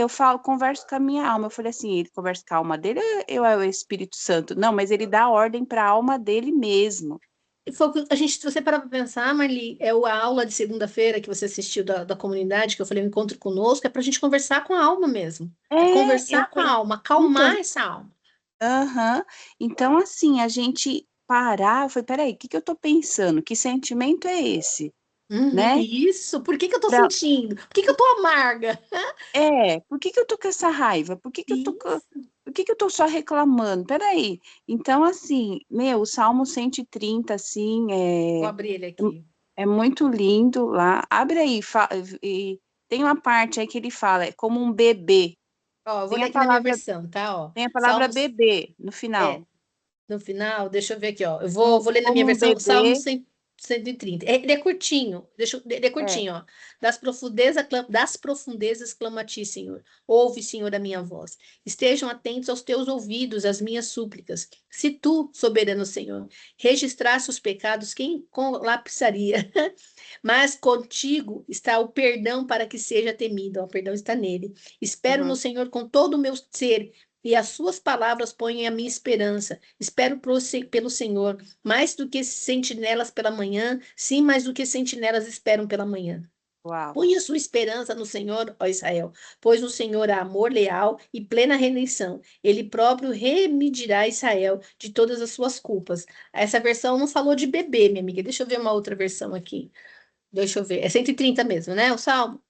Eu falo, converso com a minha alma. Eu falei assim, ele conversa com a alma dele, eu é o Espírito Santo. Não, mas ele dá ordem para a alma dele mesmo. E foi, a gente, se você parar para pensar, Marli, a aula de segunda-feira que você assistiu da comunidade, que eu falei, o encontro conosco, é para a gente conversar com a alma mesmo. É Eu conversar com a falei, alma, então, acalmar essa alma. aham. Então, assim, a gente parar, eu falei, peraí, o que que eu tô pensando? Que sentimento é esse? Uhum, Né? isso. Por que que eu tô Pra, sentindo? Por que que eu tô amarga? por que que eu tô com essa raiva? Isso. Por que que eu tô só reclamando? Peraí. Então, assim, meu, o Salmo 130, assim, Vou abrir ele aqui. é muito lindo lá. Abre aí, e tem uma parte aí que ele fala, é como um bebê. Ó, eu vou Tem ler a aqui na minha palavra, versão, tá? Ó, tem a palavra Salmos, bebê no é, final. no final, deixa eu ver aqui, ó. Eu vou ler na Como minha um versão, Salmo bebê, 100. 130. Ele é curtinho, ele é É. curtinho, ó. Das profundezas clamo a ti, Senhor. Ouve, Senhor, a minha voz. Estejam atentos aos teus ouvidos, às minhas súplicas. Se tu, soberano Senhor, registrasse os pecados, quem colapsaria? Mas contigo está o perdão para que seja temido. Ó, o perdão está nele. Espero no Uhum. Senhor com todo o meu ser, e as suas palavras põem a minha esperança. Espero pelo Senhor, mais do que sentinelas pela manhã, sim, mais do que sentinelas esperam pela manhã. Uau. Põe a sua esperança no Senhor, ó Israel, pois o Senhor há amor leal e plena redenção. Ele próprio remedirá Israel de todas as suas culpas. Essa versão não falou de bebê, minha amiga. Deixa eu ver uma outra versão aqui. Deixa eu ver. É 130 mesmo, né? O salmo?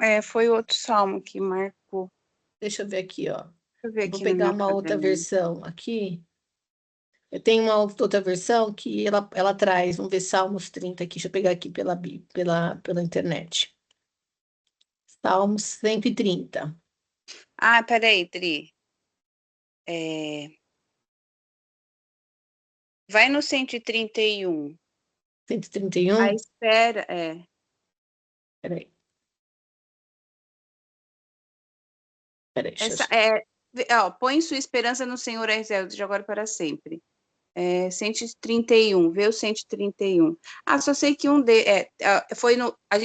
É, foi outro salmo que marcou. Deixa eu ver aqui, ó. Deixa eu ver Eu vou aqui no pegar meu uma outra caderno. versão aqui. Eu tenho uma outra versão que ela traz, vamos ver Salmos 30 aqui, deixa eu pegar aqui pela internet. Salmos 130. Ah, peraí, Dri. É, vai no 131. 131? A espera, é. Peraí, peraí, deixa Essa, eu... ó, põe sua esperança no Senhor, é Israel, de agora para sempre. 131, vê o 131. Ah, só sei que foi no, a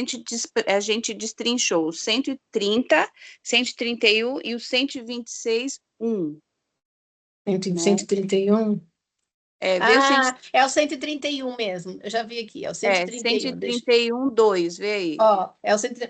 gente destrinchou o 130, 131 e o 126, né? 131? Vê o Ah, é o 131 mesmo. Eu já vi aqui, é o 131. Deixa. 131, 2, vê aí. Ó,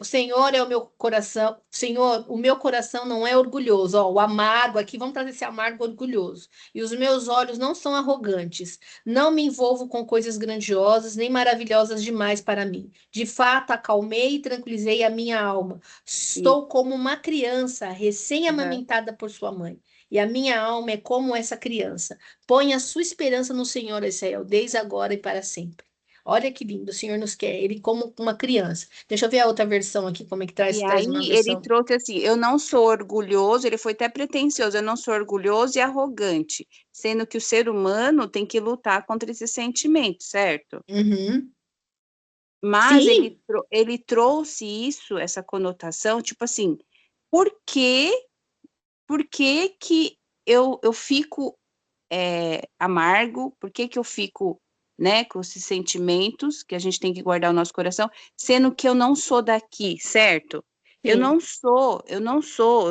o Senhor é o meu coração. Senhor, o meu coração não é orgulhoso. Ó, o amargo aqui, vamos trazer esse amargo orgulhoso. E os meus olhos não são arrogantes. Não me envolvo com coisas grandiosas nem maravilhosas demais para mim. De fato, acalmei e tranquilizei a minha alma. Isso, Estou como uma criança aham. recém-amamentada por sua mãe. E a minha alma é como essa criança. Põe a sua esperança no Senhor, Israel, desde agora e para sempre. Olha que lindo, o Senhor nos quer, ele como uma criança. Deixa eu ver a outra versão aqui, como é que E traz uma aí ele versão. trouxe assim, eu não sou orgulhoso, ele foi até pretensioso, eu não sou orgulhoso e arrogante, sendo que o ser humano tem que lutar contra esses sentimentos, certo? Uhum. Mas Sim, ele trouxe isso, essa conotação, tipo assim, por que, por que que eu fico amargo, por que que eu fico, né, com esses sentimentos que a gente tem que guardar o nosso coração, sendo que eu não sou daqui, certo? sim. Eu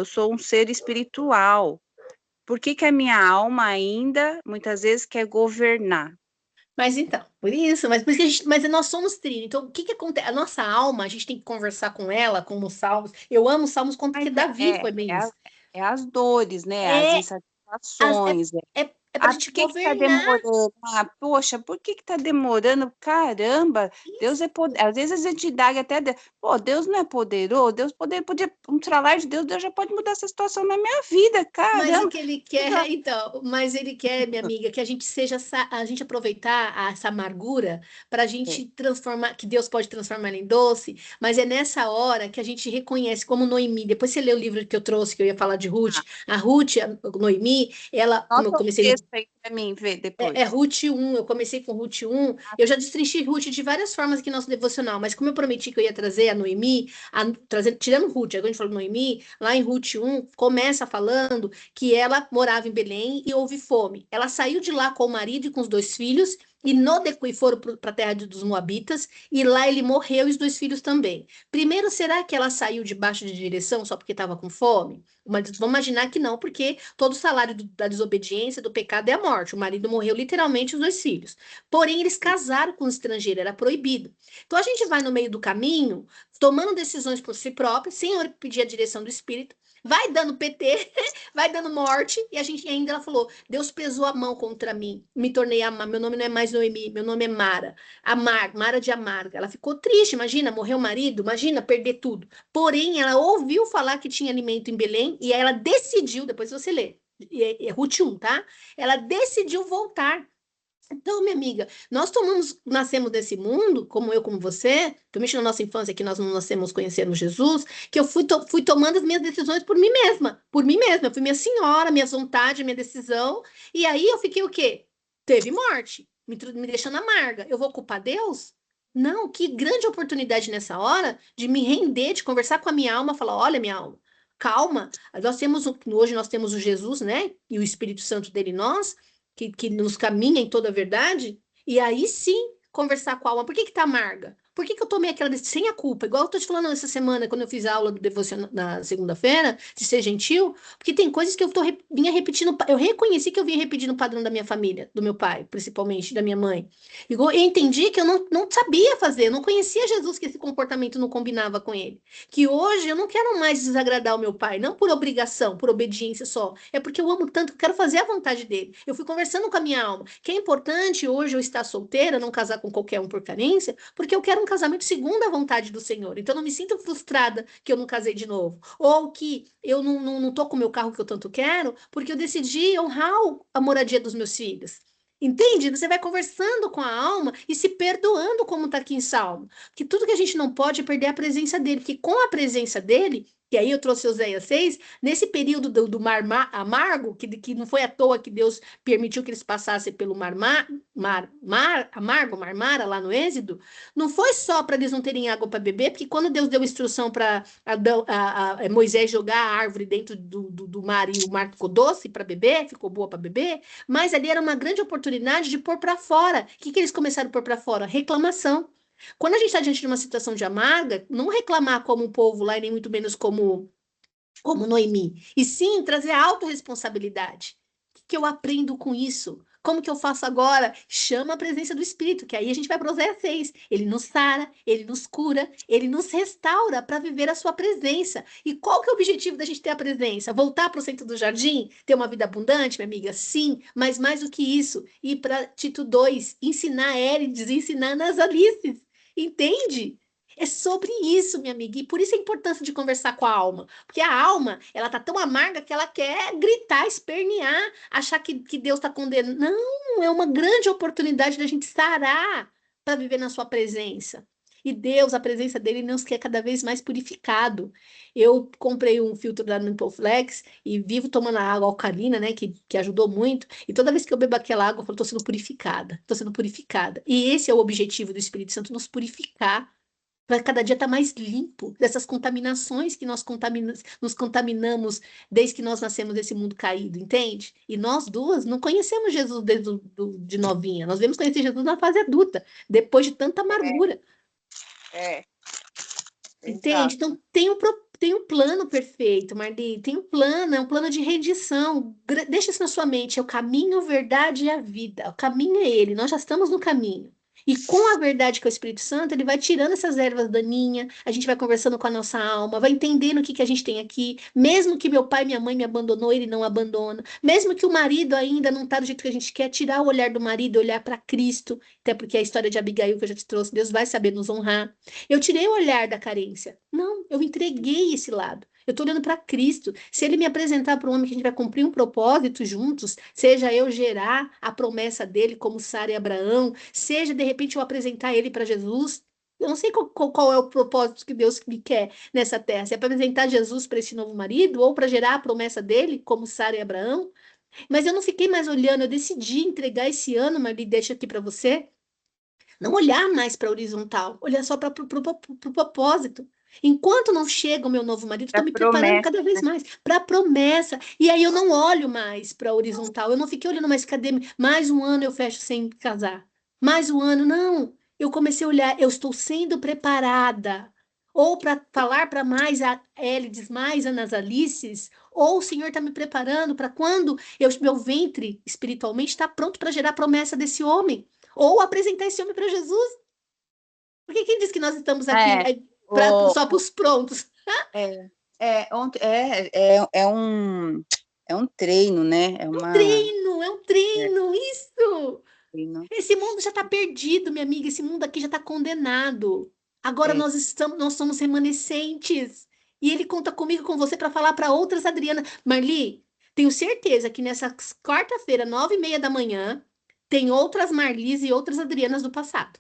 sou um ser espiritual. Por que que a minha alma ainda, muitas vezes, quer governar? Mas então, por isso que mas nós somos trilho. Então, o que que acontece? A nossa alma, a gente tem que conversar com ela, como os salmos. Eu amo os salmos porque Mas Davi foi bem isso. é as dores, né? As É, insatisfações. é para a Ah, por gente que que tá governar demorando? Ah, poxa, por que que tá demorando? Caramba, Deus é poder. Às vezes a gente dá até, pô, Deus não é poderoso, podia, um trabalho de Deus, Deus já pode mudar essa situação na minha vida, Mas o caramba. que ele quer, então, mas ele quer, minha amiga, que a gente seja, a gente aproveitar essa amargura para a É. gente transformar, que Deus pode transformar em doce, mas é nessa hora que a gente reconhece como Noemi. Depois você lê o livro que eu trouxe, que eu ia falar de Ruth. Ah, A Ruth, a Noemi, ela, como eu anota o comecei no texto aí pra mim ver é depois. Ruth 1, eu comecei com Ruth 1. Eu já destrinchei Ruth de várias formas aqui no nosso devocional, mas como eu prometi que eu ia trazer a Noemi, tirando Ruth, agora a gente falou Noemi, lá em Ruth 1, começa falando que ela morava em Belém e houve fome. Ela saiu de lá com o marido e com os dois filhos, e no e foram para a terra dos Moabitas, e lá ele morreu e os dois filhos também. Primeiro, será que ela saiu debaixo de direção só porque estava com fome? Mas vamos imaginar que não, porque todo o salário da desobediência, do pecado é a morte. O marido morreu literalmente, os dois filhos. Porém, eles casaram com um estrangeiro, era proibido. Então a gente vai no meio do caminho, tomando decisões por si próprio, sem pedir a direção do Espírito, vai dando PT, vai dando morte, e a gente ainda ela falou: Deus pesou a mão contra mim, me tornei amarga. Meu nome não é mais Noemi, meu nome é Mara. Mara de Amarga. Ela ficou triste, imagina, morreu o marido, imagina perder tudo. Porém, ela ouviu falar que tinha alimento em Belém e aí ela decidiu, depois você lê, é Ruth 1, tá? Ela decidiu voltar. Então, minha amiga, nascemos nesse mundo, como eu, como você, principalmente na nossa infância, que nós não nascemos conhecendo Jesus, que eu fui tomando as minhas decisões por mim mesma, eu fui minha senhora, minha vontade, minha decisão, e aí eu fiquei o quê? teve morte, me deixando amarga. Eu vou culpar Deus? Não, que grande oportunidade nessa hora de me render, de conversar com a minha alma, falar, olha, minha alma, calma. Hoje nós temos o Jesus, né? E o Espírito Santo dele em nós, que nos caminha em toda a verdade. E aí sim, conversar com a alma. Por que que tá amarga? Por que que eu tomei aquela decisão sem a culpa? Igual eu tô te falando essa semana, quando eu fiz a aula do devocional na segunda-feira, de ser gentil, porque tem coisas que vinha repetindo, eu reconheci que eu vinha repetindo o padrão da minha família, do meu pai, principalmente, da minha mãe. Eu entendi que eu não sabia fazer, eu não conhecia Jesus, que esse comportamento não combinava com ele. Que hoje eu não quero mais desagradar o meu pai, não por obrigação, por obediência só. É porque eu amo tanto que eu quero fazer a vontade dele. Eu fui conversando com a minha alma, que é importante hoje eu estar solteira, não casar com qualquer um por carência, porque eu quero um casamento segundo a vontade do Senhor. Então eu não me sinto frustrada que eu não casei de novo. Ou que eu não tô com o meu carro que eu tanto quero, porque eu decidi honrar a moradia dos meus filhos. Entende? Você vai conversando com a alma e se perdoando, como está aqui em Salmo. Que tudo que a gente não pode é perder a presença dele, que com a presença dele, que aí eu trouxe Oséias 6, nesse período do amargo, que não foi à toa que Deus permitiu que eles passassem pelo amargo, Marmara, lá no Êxodo, não foi só para eles não terem água para beber, porque quando Deus deu instrução para Moisés jogar a árvore dentro do mar e o mar ficou doce para beber, ficou boa para beber, mas ali era uma grande oportunidade de pôr para fora. O que que eles começaram a pôr para fora? Reclamação. Quando a gente está diante de uma situação de amarga, não reclamar como o povo lá, e nem muito menos como Noemi, e sim trazer a autorresponsabilidade. O que que eu aprendo com isso? Como que eu faço agora? Chama a presença do Espírito, que aí a gente vai para Oséias 6. Ele nos sara, ele nos cura, ele nos restaura para viver a sua presença. E qual que é o objetivo da gente ter a presença? Voltar para o centro do jardim? Ter uma vida abundante, minha amiga? Sim, mas mais do que isso, ir para Tito 2, ensinarÉrides, ensinar nas Alices. Entende? É sobre isso, minha amiga. E por isso a importância de conversar com a alma. Porque a alma, ela tá tão amarga que ela quer gritar, espernear, achar que Deus está condenando. Não, é uma grande oportunidade da gente sarar para viver na sua presença. E Deus, a presença dele, nos quer cada vez mais purificado. Eu comprei um filtro da Nipoflex e vivo tomando a água alcalina, né, que ajudou muito. E toda vez que eu bebo aquela água, eu falo, estou sendo purificada, estou sendo purificada. E esse é o objetivo do Espírito Santo, nos purificar para cada dia estar mais limpo dessas contaminações que nos contaminamos desde que nós nascemos nesse mundo caído, entende? E nós duas não conhecemos Jesus desde de novinha, nós vemos conhecer Jesus na fase adulta, depois de tanta amargura, É, entende? exato. Então tem um plano perfeito, Marli, tem um plano, é um plano de rendição. Deixa isso na sua mente, é o caminho, a verdade e a vida. O caminho é ele, nós já estamos no caminho. E com a verdade que é o Espírito Santo, ele vai tirando essas ervas daninhas, a gente vai conversando com a nossa alma, vai entendendo o que que a gente tem aqui. Mesmo que meu pai e minha mãe me abandonou, ele não abandona. Mesmo que o marido ainda não está do jeito que a gente quer, tirar o olhar do marido, olhar para Cristo, até porque a história de Abigail que eu já te trouxe, Deus vai saber nos honrar. Eu tirei o olhar da carência. Não, eu entreguei esse lado. Eu estou olhando para Cristo. Se ele me apresentar para um homem que a gente vai cumprir um propósito juntos, seja eu gerar a promessa dele, como Sara e Abraão, seja de repente eu apresentar ele para Jesus. Eu não sei qual é o propósito que Deus me quer nessa terra. Se é para apresentar Jesus para esse novo marido ou para gerar a promessa dele, como Sara e Abraão. Mas eu não fiquei mais olhando, eu decidi entregar esse ano, Marli, deixa aqui para você não olhar mais para a horizontal, olhar só para o propósito. Enquanto não chega o meu novo marido, Para estou me preparando promessa, cada vez né? mais para a promessa. E aí eu não olho mais para a horizontal. Eu não fiquei olhando mais, cadê? Mais um ano eu fecho sem casar. Mais um ano, não. Eu comecei a olhar, eu estou sendo preparada. Ou para falar para mais a Élides, mais a Nasalices, ou o Senhor está me preparando para quando meu ventre espiritualmente está pronto para gerar a promessa desse homem. Ou apresentar esse homem para Jesus. Porque quem diz que nós estamos aqui É, só para o, os prontos? é, é um treino, né? É um É, treino, isso! treino, Esse mundo já está perdido, minha amiga. Esse mundo aqui já está condenado. Agora é, nós somos remanescentes. E ele conta comigo, com você, para falar para outras Adriana. Marli, tenho certeza que nessa quarta-feira, 9h30 da manhã, tem outras Marlis e outras Adrianas do passado.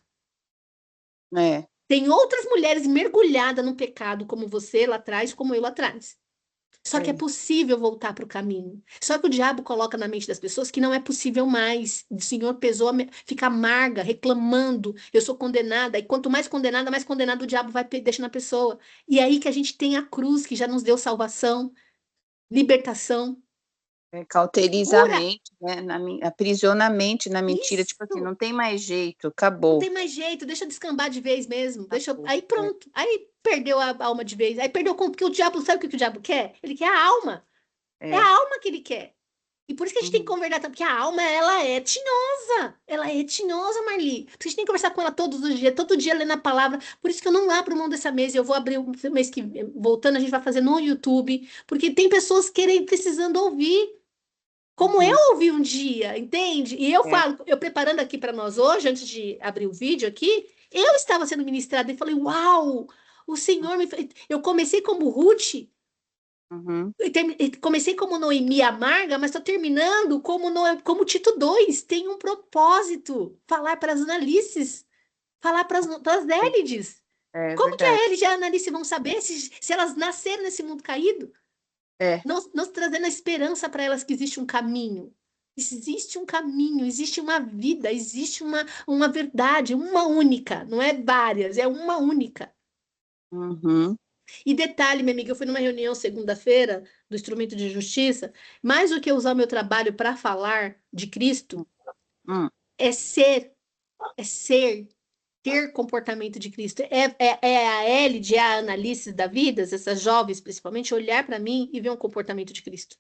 é, Tem outras mulheres mergulhadas no pecado, como você lá atrás, como eu lá atrás. Só que é possível voltar para o caminho. Só que o diabo coloca na mente das pessoas que não é possível mais. O Senhor pesou, fica amarga, reclamando. Eu sou condenada. E quanto mais condenado o diabo vai deixando a pessoa. E aí que a gente tem a cruz, que já nos deu salvação, libertação, Cauteriza a cura. mente, né? Aprisiona a mente na mentira, tipo assim, Isso. não tem mais jeito, Não acabou. tem mais jeito, deixa descambar de vez mesmo. Acabou. Aí pronto. Aí perdeu a alma de vez. Aí perdeu porque o diabo, sabe o que o diabo quer? Ele quer a alma. É É. a alma que ele quer. E por isso que a gente tem que Uhum. conversar, porque a alma, ela é tinhosa. Ela é tinhosa, Marli. Por isso que a gente tem que conversar com ela todos os dias, todo dia lendo a palavra. Por isso que eu não abro mão dessa mesa. Eu vou abrir o mês que voltando, a gente vai fazer no YouTube, porque tem pessoas querendo, precisando ouvir. Como eu Uhum. ouvi um dia, entende? E eu É. falo, eu preparando aqui para nós hoje, antes de abrir o vídeo aqui, eu estava sendo ministrada e falei: Uau, o Senhor me fez. Eu comecei como Ruth, Uhum. comecei como Noemi amarga, mas estou terminando como, como Tito 2. Tem um propósito: falar para as Analices, falar para as Élides. É Como que a verdade. Élide e a Analice vão saber se elas nasceram nesse mundo caído? É. Nós trazendo a esperança para elas que existe um caminho. Existe um caminho, existe uma vida, existe uma verdade, uma única, não é várias, é uma única. Uhum. E detalhe, minha amiga, eu fui numa reunião segunda-feira do Instrumento de Justiça, mais do que usar o meu trabalho para falar de Cristo, Hum. é ser, é ser, ter comportamento de Cristo. É a Elide, é a Analice da vida, essas jovens principalmente, olhar para mim e ver um comportamento de Cristo.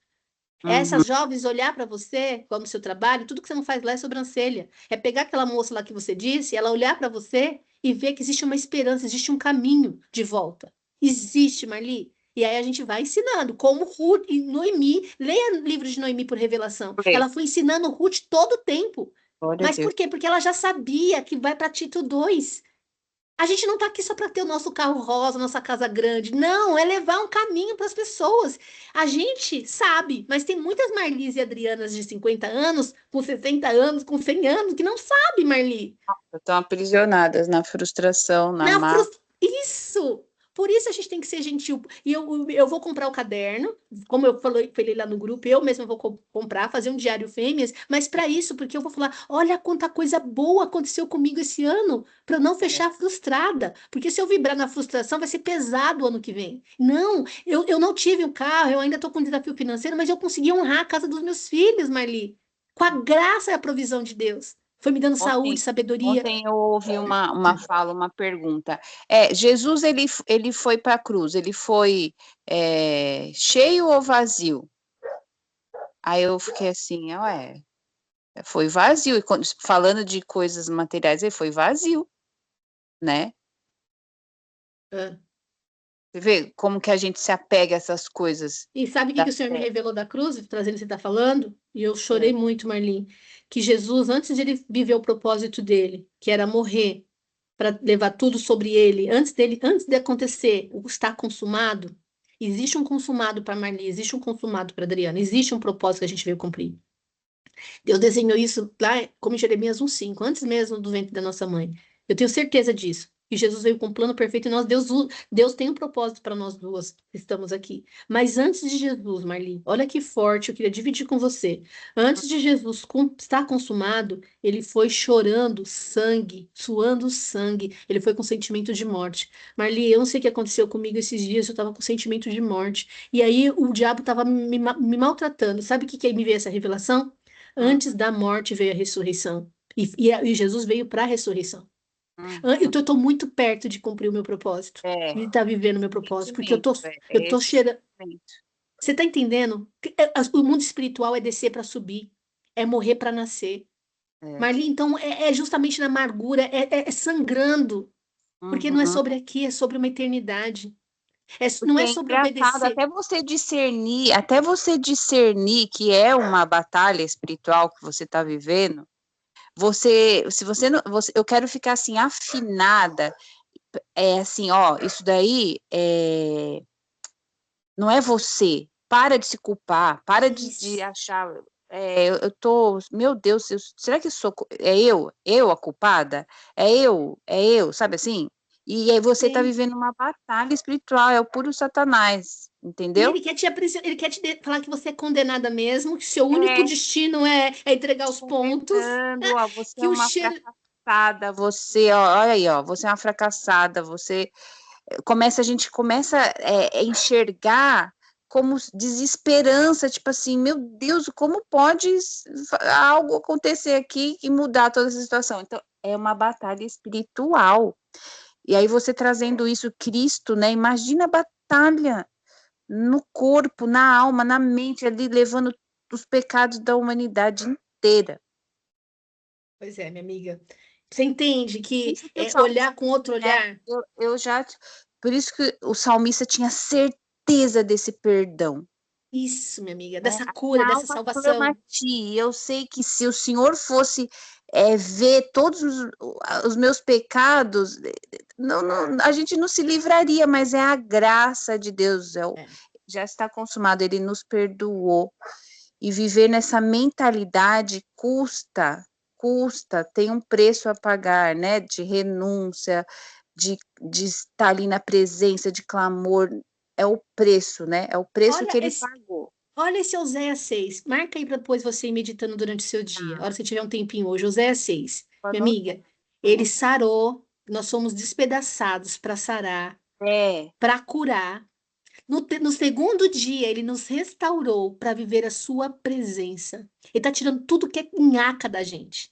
É Uhum. essas jovens olhar para você, como seu trabalho, tudo que você não faz lá é sobrancelha. É pegar aquela moça lá que você disse, ela olhar para você e ver que existe uma esperança, existe um caminho de volta. Existe, Marli. E aí a gente vai ensinando, como Ruth e Noemi. Leia livro de Noemi por revelação. Lê. Ela foi ensinando Ruth todo o tempo. Glória a Mas Deus. por quê? Porque ela já sabia que vai para Tito 2. A gente não está aqui só para ter o nosso carro rosa, nossa casa grande. Não, é levar um caminho para as pessoas. A gente sabe, mas tem muitas Marlis e Adrianas de 50 anos, com 60 anos, com 100 anos, que não sabe, Marli. Estão aprisionadas na frustração, na mágoa. Isso! Por isso a gente tem que ser gentil. E eu vou comprar o caderno, como eu falei lá no grupo, eu mesma vou comprar, fazer um diário fêmeas, mas para isso, porque eu vou falar: olha quanta coisa boa aconteceu comigo esse ano, para eu não É. fechar frustrada. Porque se eu vibrar na frustração, vai ser pesado o ano que vem. Não, eu não tive o carro, eu ainda estou com um desafio financeiro, mas eu consegui honrar a casa dos meus filhos, Marli, com a graça e a provisão de Deus. Foi me dando saúde, Ontem, sabedoria. ontem eu ouvi uma fala, uma pergunta. Jesus, ele foi para a cruz, ele foi cheio ou vazio? Aí eu fiquei assim, ué, foi vazio. E falando de coisas materiais, ele foi vazio, né? Ah. Você vê como que a gente se apega a essas coisas E sabe o que da que o Senhor me fé? revelou da cruz, trazendo o que você está falando? E eu chorei É. muito, Marlene, que Jesus, antes de ele viver o propósito dele, que era morrer para levar tudo sobre ele, antes de acontecer o estar consumado, existe um consumado para Marli, existe um consumado para Adriana, existe um propósito que a gente veio cumprir. Deus desenhou isso lá, como em Jeremias 1:5, antes mesmo do ventre da nossa mãe. Eu tenho certeza disso. E Jesus veio com um plano perfeito e Deus tem um propósito para nós duas que estamos aqui. Mas antes de Jesus, Marli, olha que forte, eu queria dividir com você. Antes de Jesus estar consumado, ele foi chorando sangue, suando sangue. Ele foi com sentimento de morte. Marli, eu não sei o que aconteceu comigo esses dias, eu estava com sentimento de morte. E aí o diabo estava me maltratando. Sabe o que que aí me veio essa revelação? Hum, Antes da morte veio a ressurreição. E Jesus veio para a ressurreição. Eu uhum. estou muito perto de cumprir o meu propósito, É, de estar vivendo o meu propósito, porque sentimento, eu é tô esse cheirando. sentimento. Você está entendendo? O mundo espiritual é descer para subir, é morrer para nascer. É. Marli, então é justamente na amargura, é sangrando, porque não é Uhum. sobre aqui, é sobre uma eternidade. Não Porque é é sobre engraçado, obedecer. até você discernir que é uma batalha espiritual que você está vivendo, se você não, eu quero ficar assim afinada, assim, ó, isso daí não é você. Para de se culpar, para de Isso. achar, eu tô, meu Deus, será que eu a culpada? É eu, sabe assim? E aí você está Sim. vivendo uma batalha espiritual, é o puro Satanás. entendeu? E ele quer ele quer falar que você é condenada mesmo, que seu único É, destino é entregar os pontos, mostrando, ó, você é que o uma cheiro. fracassada, você, ó, olha aí, ó, você é uma fracassada, você a gente começa a enxergar como desesperança, tipo assim, meu Deus, como pode algo acontecer aqui e mudar toda essa situação? Então, é uma batalha espiritual. E aí você trazendo isso, Cristo, né? Imagina a batalha no corpo, na alma, na mente, ali levando os pecados da humanidade inteira. Pois é, minha amiga. Você entende Por que isso que o é salmista, olhar com outro né? olhar? Eu já, por isso que o salmista tinha certeza desse perdão. Isso, minha amiga, Né? dessa A cura, minha dessa alma clama a salvação. ti. Eu sei que se o Senhor fosse ver todos os meus pecados, a gente não se livraria, mas é a graça de Deus, É. já está consumado, Ele nos perdoou. E viver nessa mentalidade custa, tem um preço a pagar, né? De renúncia, de estar ali na presença, de clamor. É o preço, né? É o preço Olha que ele esse, pagou. olha esse Oséias 6. Marca aí para depois você ir meditando durante o seu dia. A hora que você tiver um tempinho hoje, Oséias 6. Minha amiga, ele sarou, nós somos despedaçados para sarar, É, para curar. No segundo dia, ele nos restaurou para viver a sua presença. Ele está tirando tudo que é nhaca da gente.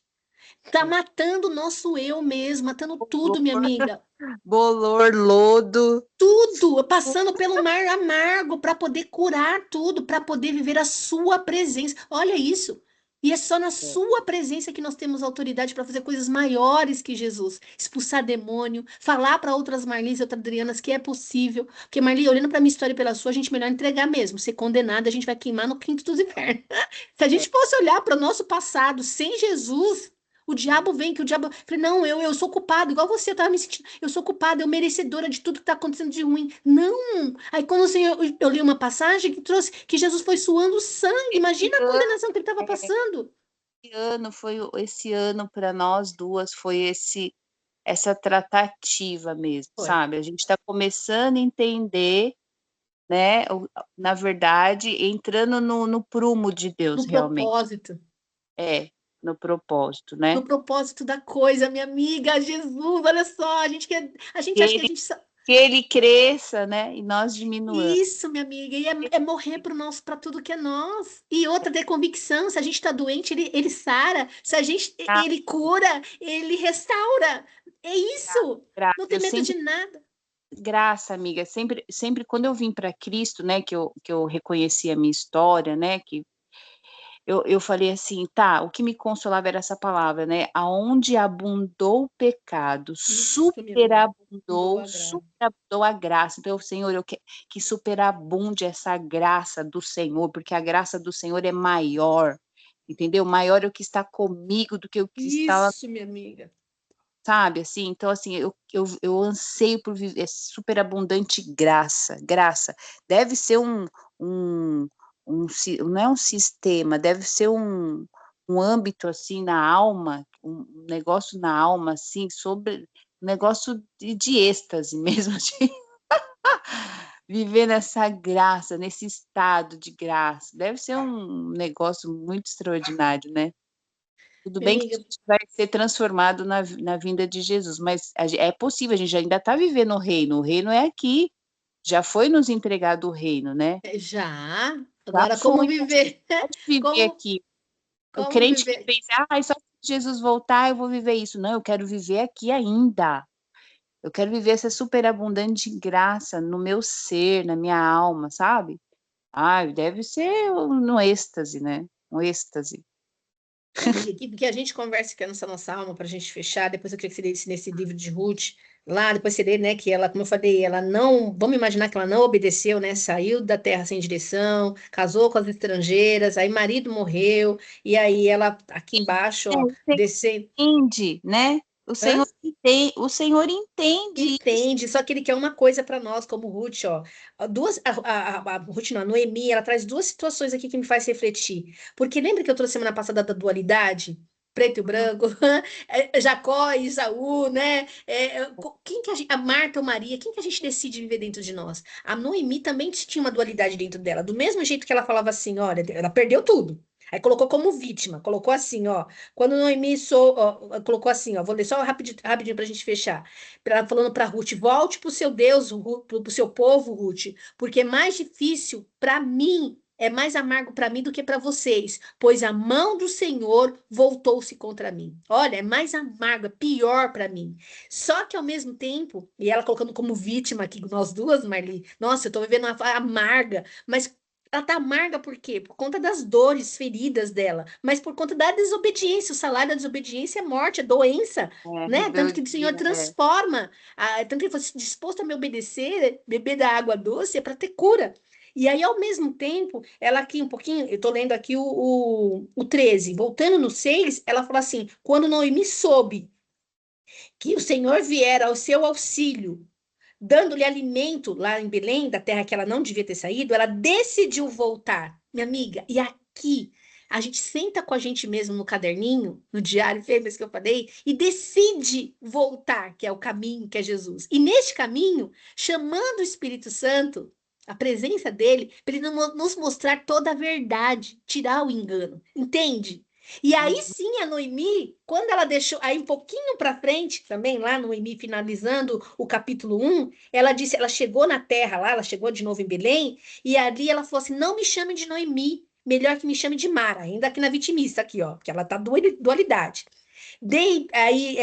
Tá é. matando o nosso eu mesmo, matando tudo, minha Bolor, amiga. bolor, lodo. Tudo, passando pelo mar amargo para poder curar tudo, para poder viver a sua presença. Olha isso. E é só na É, sua presença que nós temos autoridade para fazer coisas maiores que Jesus. Expulsar demônio, falar para outras Marlins e outras Adrianas que é possível. Porque, Marli, olhando para minha história e pela sua, a gente melhor entregar mesmo. Ser condenada, a gente vai queimar no quinto dos infernos. Se a é. gente fosse olhar para o nosso passado sem Jesus, o diabo vem, que o diabo. Falei, não, eu sou culpado, igual você, eu tava me sentindo. Eu sou culpada, eu merecedora de tudo que tá acontecendo de ruim. Não! Aí, quando assim, eu li uma passagem que trouxe que Jesus foi suando sangue. Imagina Esse a ano, condenação que ele estava passando. esse ano para nós duas foi essa tratativa mesmo, Foi. sabe? A gente está começando a entender, né? Na verdade, entrando no prumo de Deus, No realmente. propósito. É, no propósito, né? No propósito da coisa, minha amiga. Jesus, olha só. A gente Que acha que a ele, gente. que ele cresça, né? E nós diminuamos. Isso, minha amiga, e é morrer pro nosso, para tudo que é nós. E outra, ter convicção, se a gente está doente, ele sara, se a gente, Ah, ele cura, ele restaura. É isso. graça. Não ter Eu medo de sempre nada. graça, amiga, sempre quando eu vim para Cristo, né, que eu reconheci a minha história, né, que eu falei assim, tá, o que me consolava era essa palavra, né, aonde abundou o pecado, Isso, minha amiga. Doa graça. superabundou a graça. Então, Senhor, eu que superabunde essa graça do Senhor, porque a graça do Senhor é maior, entendeu? Maior é o que está comigo do que o que está lá, Isso, minha amiga. sabe, assim? Então, assim, eu anseio por viver superabundante graça. Deve ser um não é um sistema, deve ser um âmbito, assim, na alma, um negócio na alma, assim, sobre um negócio de êxtase mesmo, de viver nessa graça, nesse estado de graça. Deve ser um negócio muito extraordinário, né? Tudo Minha bem que a amiga, gente vai ser transformado na vinda de Jesus, mas é possível, a gente ainda está vivendo o reino é aqui, já foi nos entregado o reino, né, já. já Agora, como foi, a gente viver? pode viver Como, aqui. O como crente que viver? pensa: "Ai, só se Jesus voltar eu vou viver isso", não, eu quero viver aqui ainda, eu quero viver essa superabundante graça no meu ser, na minha alma, sabe. Ai, deve ser um êxtase, né, um êxtase. Minha amiga, aqui, porque a gente conversa que é nessa nossa alma para a gente fechar. Depois eu queria que você lesse nesse livro de Ruth, lá, depois você lê, né, que ela, como eu falei, ela não, vamos imaginar que ela não obedeceu, né, saiu da terra sem direção, casou com as estrangeiras, aí marido morreu, e aí ela, aqui embaixo, É, ó, o Senhor descendo. entende, né, Hã? o Senhor entende isso. Entende, só que ele quer uma coisa para nós, como Ruth, ó. Duas, a Ruth, não, a Noemi, ela traz duas situações aqui que me faz refletir. Porque lembra que eu trouxe semana passada da dualidade? preto e branco, Jacó e Isaú, né? Quem que a Marta ou Maria, quem que a gente decide viver dentro de nós? A Noemi também tinha uma dualidade dentro dela, do mesmo jeito que ela falava assim, olha, ela perdeu tudo. Aí colocou como vítima, colocou assim, ó, quando Noemi colocou assim, ó, vou ler só rapidinho, rapidinho para a gente fechar. Ela falando para Ruth, volte para o seu Deus, para o seu povo, Ruth, porque é mais difícil para mim, é mais amargo para mim do que para vocês, pois a mão do Senhor voltou-se contra mim. Olha, é mais amargo, é pior para mim. Só que ao mesmo tempo, e ela colocando como vítima aqui, nós duas, Marli, nossa, eu tô vivendo uma amarga, mas ela tá amarga por quê? Por conta das dores, feridas dela, mas por conta da desobediência. O salário da desobediência é morte, é doença, né? Tanto que o Senhor Rebeldia, transforma, tanto que ele fosse disposto a me obedecer, beber da água doce, é para ter cura. E aí, ao mesmo tempo, ela aqui um pouquinho, eu tô lendo aqui o 13, voltando no 6, ela fala assim: quando Noemi soube que o Senhor viera ao seu auxílio, dando-lhe alimento lá em Belém, da terra que ela não devia ter saído, ela decidiu voltar, minha amiga. E aqui a gente senta com a gente mesmo no caderninho, no diário fêmeas que eu falei, e decide voltar, que é o caminho, que é Jesus. E neste caminho, chamando o Espírito Santo, a presença dele, para ele nos mostrar toda a verdade, tirar o engano, entende? E aí uhum, sim a Noemi, quando ela deixou, aí um pouquinho para frente, também lá Noemi finalizando o capítulo 1, ela disse, ela chegou na terra lá, ela chegou de novo em Belém, e ali ela falou assim: não me chame de Noemi, melhor que me chame de Mara, ainda aqui na vitimista, aqui, ó, que ela tá dualidade. Dei aí,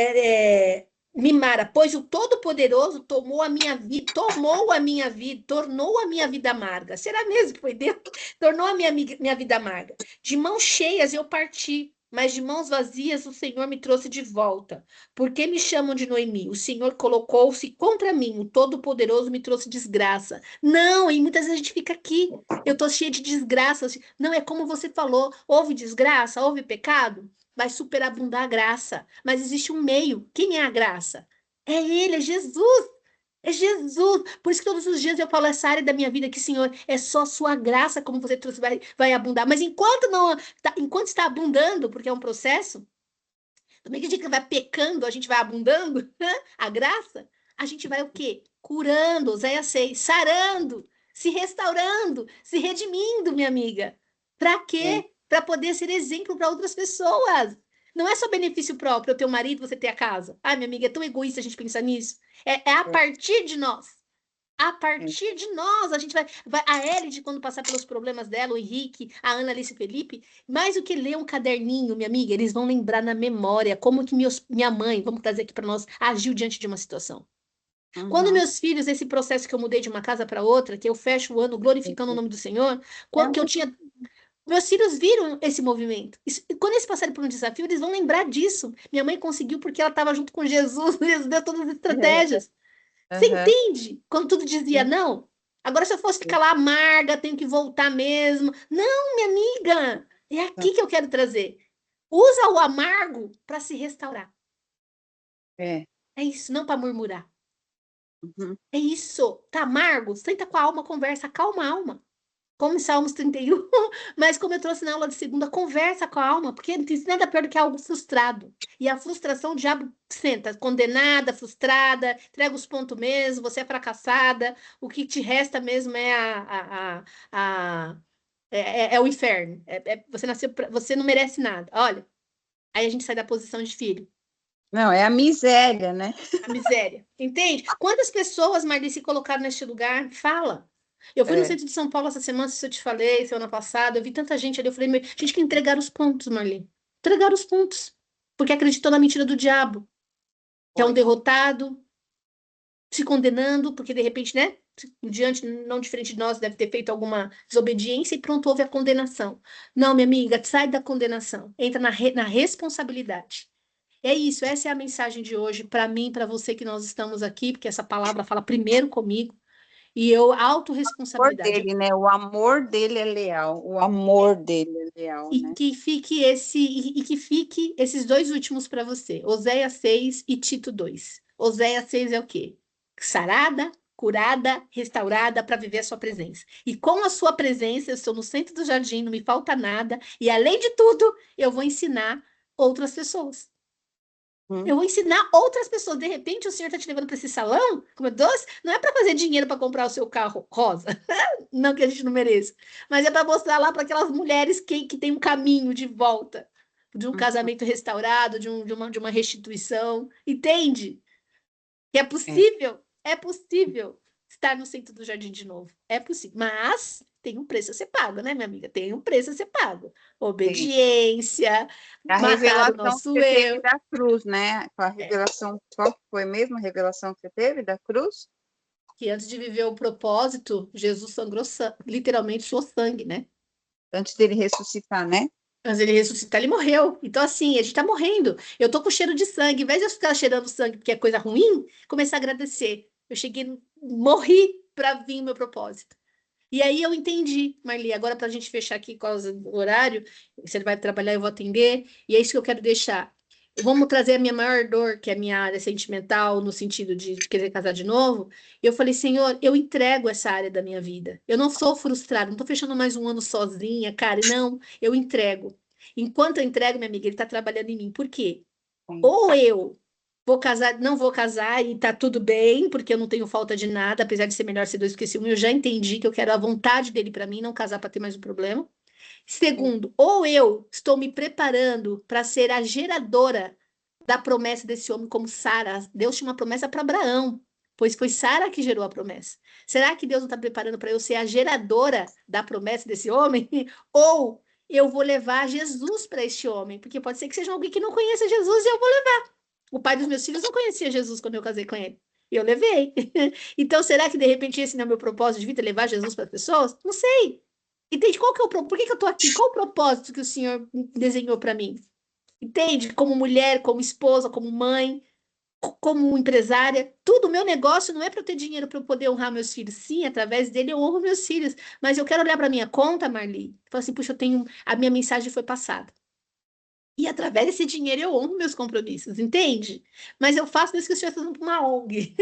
Mimara, pois o Todo-Poderoso tomou a minha vida, tornou a minha vida amarga. Será mesmo que foi Deus? Tornou a minha vida amarga. De mãos cheias eu parti, mas de mãos vazias o Senhor me trouxe de volta. Por que me chamam de Noemi? O Senhor colocou-se contra mim, o Todo-Poderoso me trouxe desgraça. Não, e muitas vezes a gente fica aqui. Eu tô cheia de desgraças. Não, é como você falou: houve desgraça, houve pecado, vai superabundar a graça. Mas existe um meio. Quem é a graça? É Ele, é Jesus. É Jesus. Por isso que todos os dias eu falo essa área da minha vida que, Senhor, é só sua graça, como você trouxe, vai abundar. Mas enquanto não, enquanto está abundando, porque é um processo, também que a gente vai pecando, a gente vai abundando, a graça, a gente vai o quê? Curando, Oséias 6, sarando, se restaurando, se redimindo, minha amiga. Para é, quê? Para poder ser exemplo para outras pessoas. Não é só benefício próprio, o teu marido, você ter a casa. Ai, minha amiga, é tão egoísta a gente pensar nisso. É a é, partir de nós. A é, partir de nós, a gente vai a Elide, quando passar pelos problemas dela, o Henrique, a Ana Alice e o Felipe, mais do que ler um caderninho, minha amiga, eles vão lembrar na memória como que minha mãe, vamos trazer aqui para nós, agiu diante de uma situação. Quando uhum, meus filhos, esse processo que eu mudei de uma casa para outra, que eu fecho o ano glorificando o nome do Senhor, é que eu tinha. Meus filhos viram esse movimento. Quando eles passarem por um desafio, eles vão lembrar disso. Minha mãe conseguiu porque ela estava junto com Jesus, Jesus deu todas as estratégias. Você aham, entende? Quando tudo dizia sim, não. Agora, se eu fosse sim, ficar lá amarga, tenho que voltar mesmo. Não, minha amiga, é aqui que eu quero trazer. Usa o amargo para se restaurar. é, É isso, não para murmurar. uhum, É isso. Tá amargo? Senta com a alma, conversa, calma a alma. Como em Salmos 31. Mas como eu trouxe na aula de segunda, conversa com a alma, porque não tem nada pior do que algo frustrado. E a frustração, o diabo senta, condenada, frustrada, entrega os pontos mesmo, você é fracassada, o que te resta mesmo é é o inferno. Você nasceu, você não merece nada. Olha, aí a gente sai da posição de filho. não, é a miséria, né? A miséria. Entende? Quantas pessoas, Marli, se colocaram neste lugar? Fala. Eu fui no É, centro de São Paulo essa semana, se eu te falei, semana passada, eu vi tanta gente ali, eu falei, gente que entregaram os pontos, Marli. Entregaram os pontos. Porque acreditou na mentira do diabo, que é um foi, derrotado, se condenando, porque de repente, né? Diante, não diferente de nós, deve ter feito alguma desobediência e pronto, houve a condenação. Não, minha amiga, sai da condenação, entra na responsabilidade. É isso, essa é a mensagem de hoje para mim, para você que nós estamos aqui, porque essa palavra fala primeiro comigo, e eu, o amor autorresponsabilidade. dele, né? O amor dele é leal, o amor dele é leal, E né? que fique que fique esses dois últimos para você, Oséias 6 e Tito 2. Oséias 6 é o quê? Sarada, curada, restaurada para viver a sua presença. E com a sua presença, eu estou no centro do jardim, não me falta nada, e além de tudo, eu vou ensinar outras pessoas. Hum, Eu vou ensinar outras pessoas. De repente, o senhor está te levando para esse salão, como doce, não é para fazer dinheiro para comprar o seu carro rosa, não que a gente não mereça, mas é para mostrar lá para aquelas mulheres que têm um caminho de volta, de um uhum. casamento restaurado, de uma restituição. Entende? Que É, é possível estar no centro do jardim de novo. É possível. Mas tem um preço a ser pago, né, minha amiga? Tem um preço a ser pago. tem. Obediência, A matar o revelação que nosso você teve eu. da cruz, né? Com a É, revelação, qual que foi mesmo a revelação que você teve da cruz? que antes de viver o propósito, Jesus sangrou sangue, literalmente suou sangue, né? Antes dele ressuscitar, né? Mas ele ressuscitar, ele morreu. Então, assim, a gente tá morrendo. Eu tô com cheiro de sangue. Em vez de eu ficar cheirando sangue porque é coisa ruim, começar a agradecer. Eu cheguei, morri para vir o meu propósito. E aí eu entendi, Marli, agora para a gente fechar aqui com o horário, você vai trabalhar, eu vou atender, e é isso que eu quero deixar. Vamos trazer a minha maior dor, que é a minha área sentimental, no sentido de querer casar de novo. E eu falei, Senhor, eu entrego essa área da minha vida. Eu não sou frustrada, não estou fechando mais um ano sozinha, cara. Não, eu entrego. Enquanto eu entrego, minha amiga, ele está trabalhando em mim. Por quê? Sim. Ou eu vou casar, não vou casar e tá tudo bem, porque eu não tenho falta de nada, apesar de ser melhor ser dois que ser um, eu já entendi que eu quero a vontade dele para mim, não casar para ter mais um problema. Sim. Segundo, ou eu estou me preparando para ser a geradora da promessa desse homem, como Sara. Deus tinha uma promessa para Abraão, pois foi Sara que gerou a promessa. Será que Deus não está preparando para eu ser a geradora da promessa desse homem? Ou eu vou levar Jesus para este homem? Porque pode ser que seja alguém que não conheça Jesus e eu vou. O pai dos meus filhos não conhecia Jesus quando eu casei com ele. E eu levei. Então, será que de repente esse não é o meu propósito de vida, levar Jesus para as pessoas? Não sei. Entende? Qual que é o propósito? Por que que eu estou aqui? Qual o propósito que o Senhor desenhou para mim? Entende? Como mulher, como esposa, como mãe, como empresária, tudo. O meu negócio não é para eu ter dinheiro para eu poder honrar meus filhos. Sim, através dele eu honro meus filhos. Mas eu quero olhar para minha conta, Marli, e falar assim, puxa, eu tenho. A minha mensagem foi passada. E através desse dinheiro eu honro meus compromissos, entende? Mas eu faço isso que eu estou fazendo para uma ONG.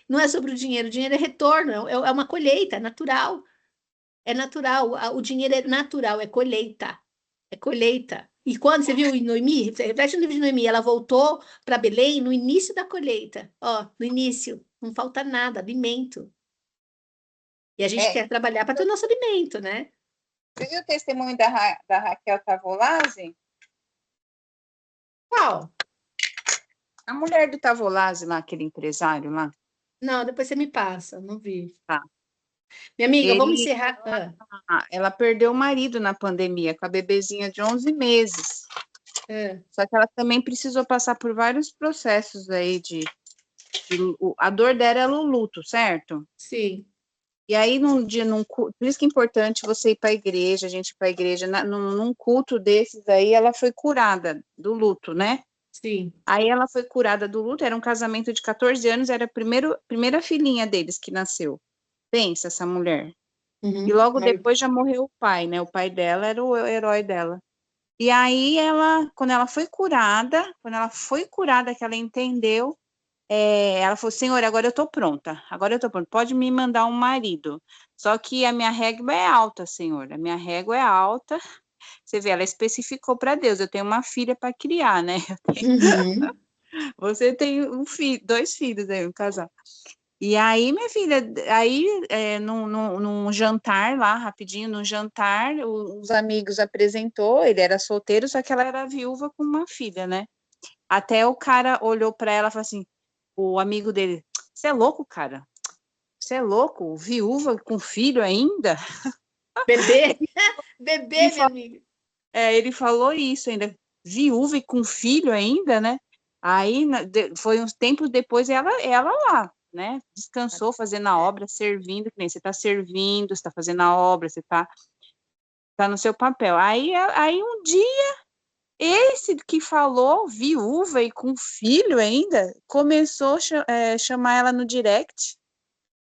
Não é sobre o dinheiro é retorno, é uma colheita, é natural. É natural, o dinheiro é natural, é colheita. É colheita. E quando você viu em Noemi, você reflete no livro de Noemi, ela voltou para Belém no início da colheita. Ó, no início, não falta nada, alimento. E a gente É, quer trabalhar para ter o nosso alimento, né? você viu o testemunho da Raquel Tavolazzi? Qual? A mulher do Tavolazzi lá, aquele empresário lá. Não, depois você me passa, não vi. Tá. Minha amiga, vamos Ele, encerrar. ela perdeu o marido na pandemia, com a bebezinha de 11 meses. Ah, Só que ela também precisou passar por vários processos aí a dor dela era o luto, certo? sim, E aí, por isso que é importante você ir para a igreja, a gente ir para a igreja, num culto desses aí, ela foi curada do luto, né? sim. Aí ela foi curada do luto, era um casamento de 14 anos, era a primeira filhinha deles que nasceu. Pensa essa mulher. E Uhum. logo depois já morreu o pai, né? O pai dela era o herói dela. E aí quando ela foi curada, que ela entendeu, ela falou, Senhor, agora eu tô pronta, pode me mandar um marido. Só que a minha régua é alta, Senhor, a minha régua é alta. Você vê, ela especificou para Deus, eu tenho uma filha para criar, né? Uhum. Você tem um filho, dois filhos aí, um casal. E aí, minha filha, aí num jantar lá, rapidinho, num jantar, os amigos apresentou, ele era solteiro, só que ela era viúva com uma filha, né? Até o cara olhou para ela e falou assim, o amigo dele, você é louco, cara? Você é louco? Viúva com filho ainda? Bebê, Ele, bebê, minha fa- amiga. ele falou isso ainda, viúva e com filho ainda, né? Aí foi uns tempos depois ela lá, né? Descansou fazendo a É. obra, servindo, que nem você está servindo, você está fazendo a obra, você tá no seu papel. Aí um dia, esse que falou, viúva e com filho ainda, começou a chamar ela no direct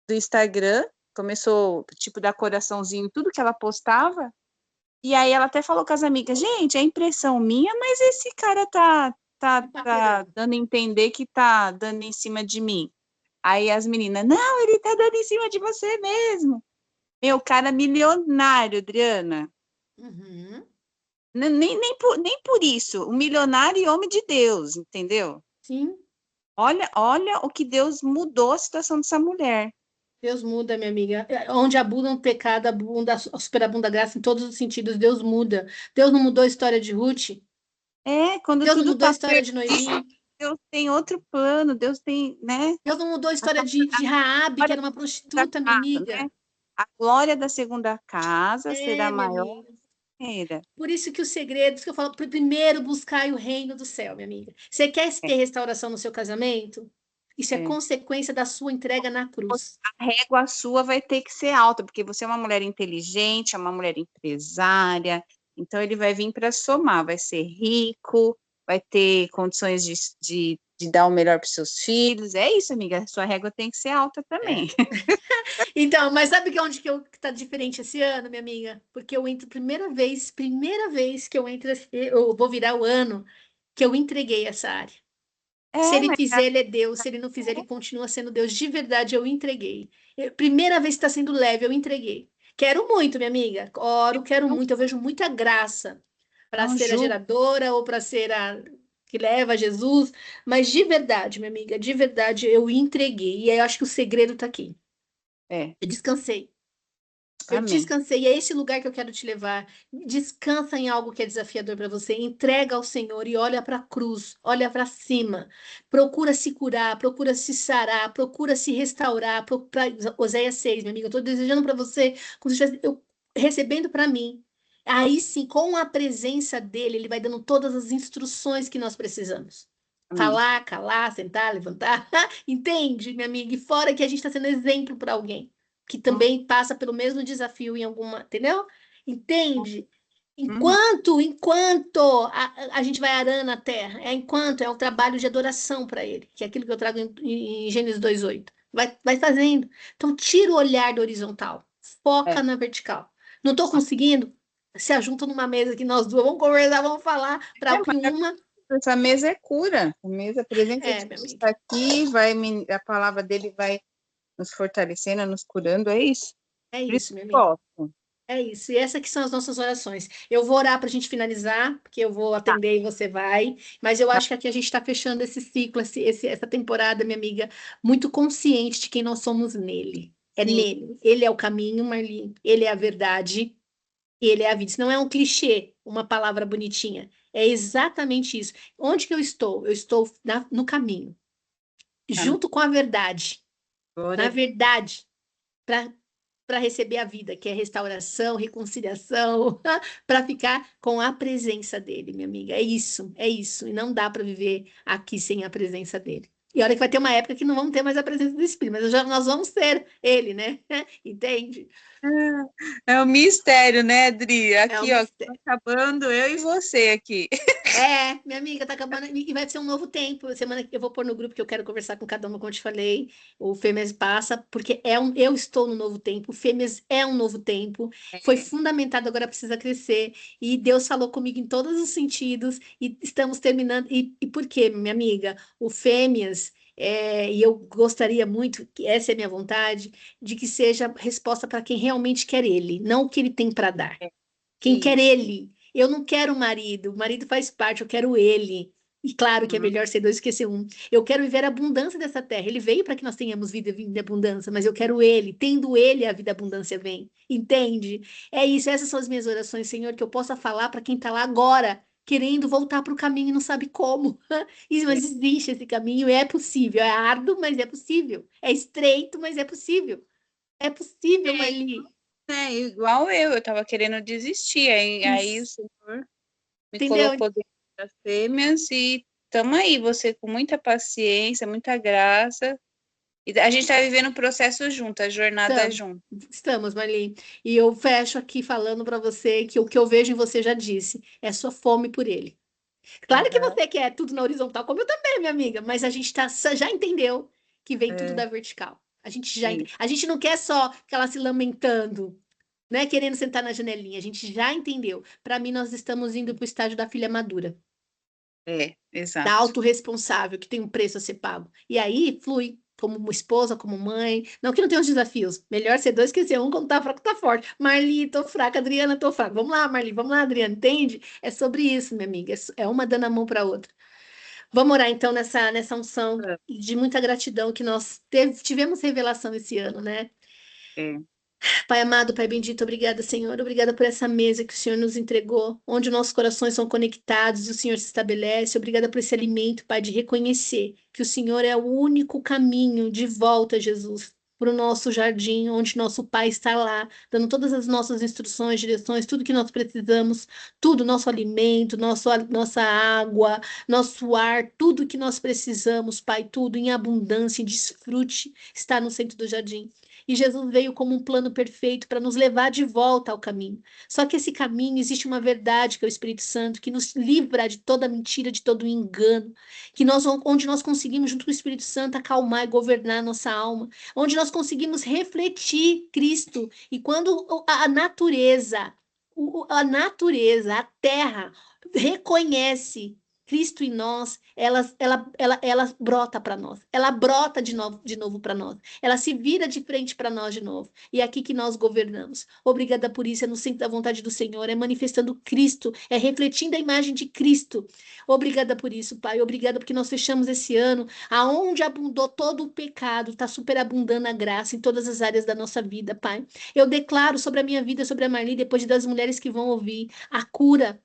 do Instagram, começou, tipo, dar coraçãozinho em tudo que ela postava, e aí ela até falou com as amigas, gente, é impressão minha, mas esse cara Me tá paquerando. dando a entender que tá dando em cima de mim. Aí as meninas, não, ele tá dando em cima de você mesmo. Meu, cara milionário, Adriana. Uhum. Nem por isso, um milionário e homem de Deus, entendeu? Sim, Olha o que Deus mudou a situação dessa mulher. Deus muda, minha amiga. Onde abunda o pecado, abunda, superabunda a graça em todos os sentidos. Deus muda. Deus não mudou a história de Ruth. Quando Deus não tudo mudou a está história de perdido, Noemi. Deus tem outro plano, Deus tem, né? Deus não mudou a A história de Raabe, que glória era uma da prostituta, minha casa, amiga. né? A glória da segunda casa será É, minha maior amiga. que a primeira. Por isso que os segredos que eu falo, primeiro buscai o reino do céu, minha amiga. Você quer É, ter restauração no seu casamento? Isso é é. consequência da sua entrega na cruz. A régua sua vai ter que ser alta, porque você é uma mulher inteligente, é uma mulher empresária, então ele vai vir para somar, vai ser rico, vai ter condições de dar o melhor para os seus filhos. É isso, amiga, sua régua tem que ser alta também. É. Então, mas sabe que onde que tá diferente esse ano, minha amiga? Porque eu entro primeira vez que eu entro, eu vou virar o ano que eu entreguei essa área. Se É, ele mas fizer, ele é Deus. Se ele não fizer, ele continua sendo Deus. De verdade, eu entreguei. Primeira vez que está sendo leve, eu entreguei. Quero muito, minha amiga. Oro, quero não, muito. Eu vejo muita graça para não ser a julgo. geradora ou para ser a que leva a Jesus. Mas de verdade, minha amiga, de verdade, eu entreguei. E aí eu acho que o segredo está aqui. É, Eu descansei. Eu amém. descansei, é esse lugar que eu quero te levar. Descansa em algo que é desafiador para você. Entrega ao Senhor e olha para a cruz, olha para cima. Procura se curar, procura se sarar, procura se restaurar. Oséias 6, minha amiga, eu estou desejando para você, como se estivesse recebendo para mim. Aí sim, com a presença dele, ele vai dando todas as instruções que nós precisamos. Amém. Falar, calar, sentar, levantar. Entende, minha amiga? E fora que a gente está sendo exemplo para alguém que Hum, também passa pelo mesmo desafio em alguma, entendeu? Entende? uhum, Enquanto a gente vai arando a terra, enquanto é o trabalho de adoração para ele, que é aquilo que eu trago em Gênesis 2:8. Vai fazendo. Então, tira o olhar do horizontal, foca é. na vertical. Não estou conseguindo? Se ajunta numa mesa que nós duas vamos conversar, vamos falar, É, para que mas uma. essa mesa é cura. A mesa, a presença de É, minha Deus amiga. está aqui, a palavra dele vai nos fortalecendo, nos curando, é isso. É Por isso isso, que minha eu amiga. gosto. É isso, e essas que são as nossas orações. Eu vou orar para a gente finalizar, porque eu vou Tá, atender e você vai, mas eu tá, acho que aqui a gente está fechando esse ciclo, essa temporada, minha amiga, muito consciente de quem nós somos nele. É sim. nele. Ele é o caminho, Marli, ele é a verdade, ele é a vida. Isso não é um clichê, uma palavra bonitinha. É exatamente isso. Onde que eu estou? Eu estou no caminho, Amém. junto com a verdade. Glória Na a Deus. verdade, para receber a vida, que é restauração, reconciliação, para ficar com a presença dele, minha amiga. É isso, é isso. E não dá para viver aqui sem a presença dele. E olha que vai ter uma época que não vamos ter mais a presença do Espírito, mas nós vamos ter ele, né? Entende? É um mistério, né, Adri? É um Aqui, ó, tá mistério. acabando eu e você aqui. Minha amiga, tá acabando e vai ser um novo tempo. Semana que eu vou pôr no grupo que eu quero conversar com cada uma, como eu te falei. O Fêmeas passa, porque eu estou no novo tempo. O Fêmeas é um novo tempo. Foi É, fundamentado, agora precisa crescer. E Deus falou comigo em todos os sentidos. E estamos terminando. E por quê, minha amiga? O Fêmeas, e eu gostaria muito, que essa é a minha vontade, de que seja resposta para quem realmente quer ele, não o que ele tem para dar. é, Quem quer isso. ele? Eu não quero o marido faz parte, eu quero ele. E claro que é Uhum. melhor ser dois que ser um. Eu quero viver a abundância dessa terra. Ele veio para que nós tenhamos vida e abundância, mas eu quero ele. Tendo ele, a vida e a abundância vem. Entende? É isso, essas são as minhas orações, Senhor, que eu possa falar para quem está lá agora, querendo voltar para o caminho e não sabe como. É, Mas existe esse caminho, é possível. É árduo, mas é possível. É estreito, mas é possível. É possível, Marli. igual eu tava querendo desistir, aí o Isso. Senhor me Entendeu? colocou dentro das fêmeas e tamo aí, você com muita paciência, muita graça. E a gente tá vivendo o processo junto, a jornada Estamos, junto. estamos, Marli. E eu fecho aqui falando para você que o que eu vejo em você já disse, é sua fome por ele. Claro que Aham, você quer tudo na horizontal, como eu também, minha amiga, mas a gente já entendeu que vem tudo é, da vertical. é, A gente não quer só que ela se lamentando, né, querendo sentar na janelinha. A gente já entendeu. Para mim, nós estamos indo para o estágio da filha madura, da exato. autorresponsável, que tem um preço a ser pago. E aí flui. como esposa, como mãe. Não que não tenha os desafios. Melhor ser dois que ser um quando tá fraco, tá forte. Marli, tô fraca. Adriana, tô fraca. Vamos lá, Marli. Vamos lá, Adriana. Entende? É sobre isso, minha amiga. É uma dando a mão para outra. Vamos orar, então, nessa unção de muita gratidão que nós tivemos revelação esse ano, né? É. Pai amado, Pai bendito, obrigada, Senhor. Obrigada por essa mesa que o Senhor nos entregou, onde nossos corações são conectados e o Senhor se estabelece. Obrigada por esse alimento, Pai, de reconhecer que o Senhor é o único caminho de volta, Jesus, para o nosso jardim, onde nosso Pai está lá, dando todas as nossas instruções, direções, tudo que nós precisamos, tudo, nosso alimento, nossa água, nosso ar, tudo que nós precisamos, Pai, tudo em abundância, em desfrute, está no centro do jardim. E Jesus veio como um plano perfeito para nos levar de volta ao caminho. Só que esse caminho existe uma verdade, que é o Espírito Santo, que nos livra de toda mentira, de todo engano, onde nós conseguimos, junto com o Espírito Santo, acalmar e governar a nossa alma, onde nós conseguimos refletir Cristo. E quando a terra reconhece Cristo em nós, ela brota para nós, ela brota de novo para nós, ela se vira de frente para nós de novo, e é aqui que nós governamos. Obrigada por isso, é no centro da vontade do Senhor, é manifestando Cristo, é refletindo a imagem de Cristo. Obrigada por isso, Pai, obrigada porque nós fechamos esse ano, aonde abundou todo o pecado, está superabundando a graça em todas as áreas da nossa vida, Pai. Eu declaro sobre a minha vida, sobre a Marli, depois das mulheres que vão ouvir, a cura,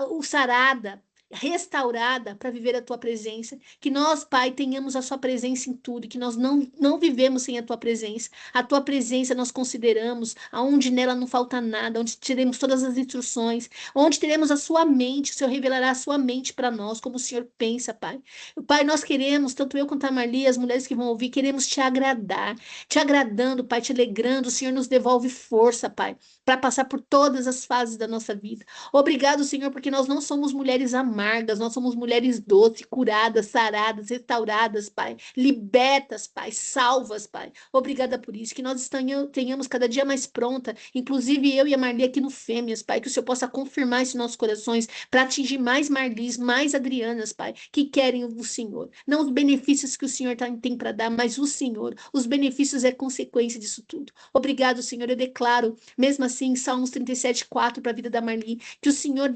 o sarada, restaurada para viver a tua presença, que nós, Pai, tenhamos a sua presença em tudo, que nós não vivemos sem a tua presença. A tua presença nós consideramos aonde nela não falta nada, onde teremos todas as instruções, onde teremos a sua mente, o Senhor revelará a sua mente para nós, como o Senhor pensa, Pai. Pai, nós queremos, tanto eu quanto a Marli, as mulheres que vão ouvir, queremos te agradar, te agradando, Pai, te alegrando, o Senhor nos devolve força, Pai, para passar por todas as fases da nossa vida. Obrigado, Senhor, porque nós não somos mulheres amargas, nós somos mulheres doces, curadas, saradas, restauradas, Pai, libertas, Pai, salvas, Pai. Obrigada por isso, que nós tenhamos cada dia mais pronta, inclusive eu e a Marli aqui no Fêmeas, Pai, que o Senhor possa confirmar isso em nossos corações, para atingir mais Marlis, mais Adrianas, Pai, que querem o Senhor. Não os benefícios que o Senhor tem para dar, mas o Senhor. Os benefícios é consequência disso tudo. Obrigado, Senhor, eu declaro, mesmo assim, Salmos 37:4 para a vida da Marli, que o Senhor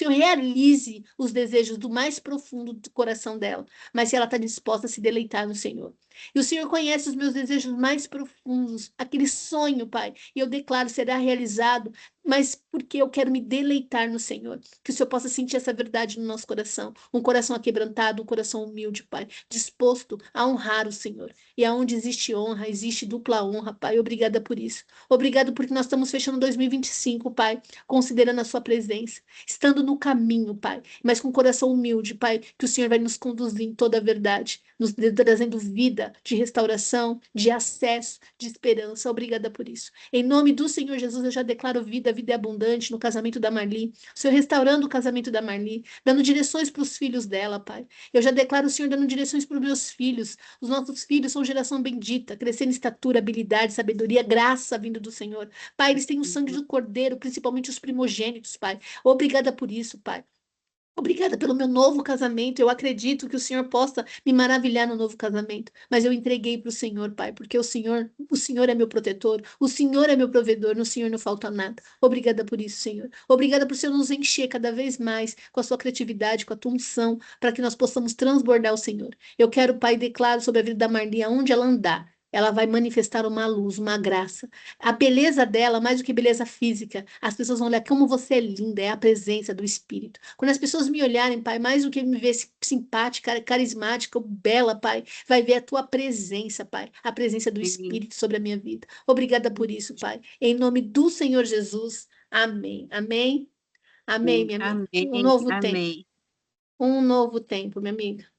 realize os desejos do mais profundo do coração dela, mas se ela está disposta a se deleitar no Senhor. E o Senhor conhece os meus desejos mais profundos, aquele sonho, Pai, e eu declaro será realizado, mas porque eu quero me deleitar no Senhor, que o Senhor possa sentir essa verdade no nosso coração, um coração aquebrantado, um coração humilde, Pai, disposto a honrar o Senhor. E aonde existe honra, existe dupla honra, Pai. Obrigada por isso. Obrigado porque nós estamos fechando 2025, Pai, considerando a sua presença, estando no caminho, Pai, mas com coração humilde, Pai, que o Senhor vai nos conduzir em toda a verdade, nos trazendo vida, de restauração, de acesso, de esperança. Obrigada por isso. Em nome do Senhor Jesus, eu já declaro vida, vida é abundante no casamento da Marli, o Senhor restaurando o casamento da Marli, dando direções para os filhos dela, Pai. Eu já declaro o Senhor dando direções para os meus filhos. Os nossos filhos são geração bendita, crescendo em estatura, habilidade, sabedoria, graça vindo do Senhor. Pai, eles têm o sangue do Cordeiro, principalmente os primogênitos, Pai. Obrigada por isso, Pai. Obrigada pelo meu novo casamento. Eu acredito que o Senhor possa me maravilhar no novo casamento. Mas eu entreguei para o Senhor, Pai, porque o Senhor é meu protetor, o Senhor é meu provedor, no Senhor não falta nada. Obrigada por isso, Senhor. Obrigada por o Senhor nos encher cada vez mais com a sua criatividade, com a tua unção, para que nós possamos transbordar o Senhor. Eu quero, Pai, declaro sobre a vida da Marli, aonde ela andar. Ela vai manifestar uma luz, uma graça. A beleza dela, mais do que beleza física, as pessoas vão olhar como você é linda, é a presença do Espírito. Quando as pessoas me olharem, Pai, mais do que me ver simpática, carismática, bela, Pai, vai ver a tua presença, Pai, a presença do Espírito sobre a minha vida. Obrigada por isso, Pai. Em nome do Senhor Jesus. Amém. Amém. Amém, minha amiga. Amém, Um novo tempo. amém. Um novo tempo, minha amiga.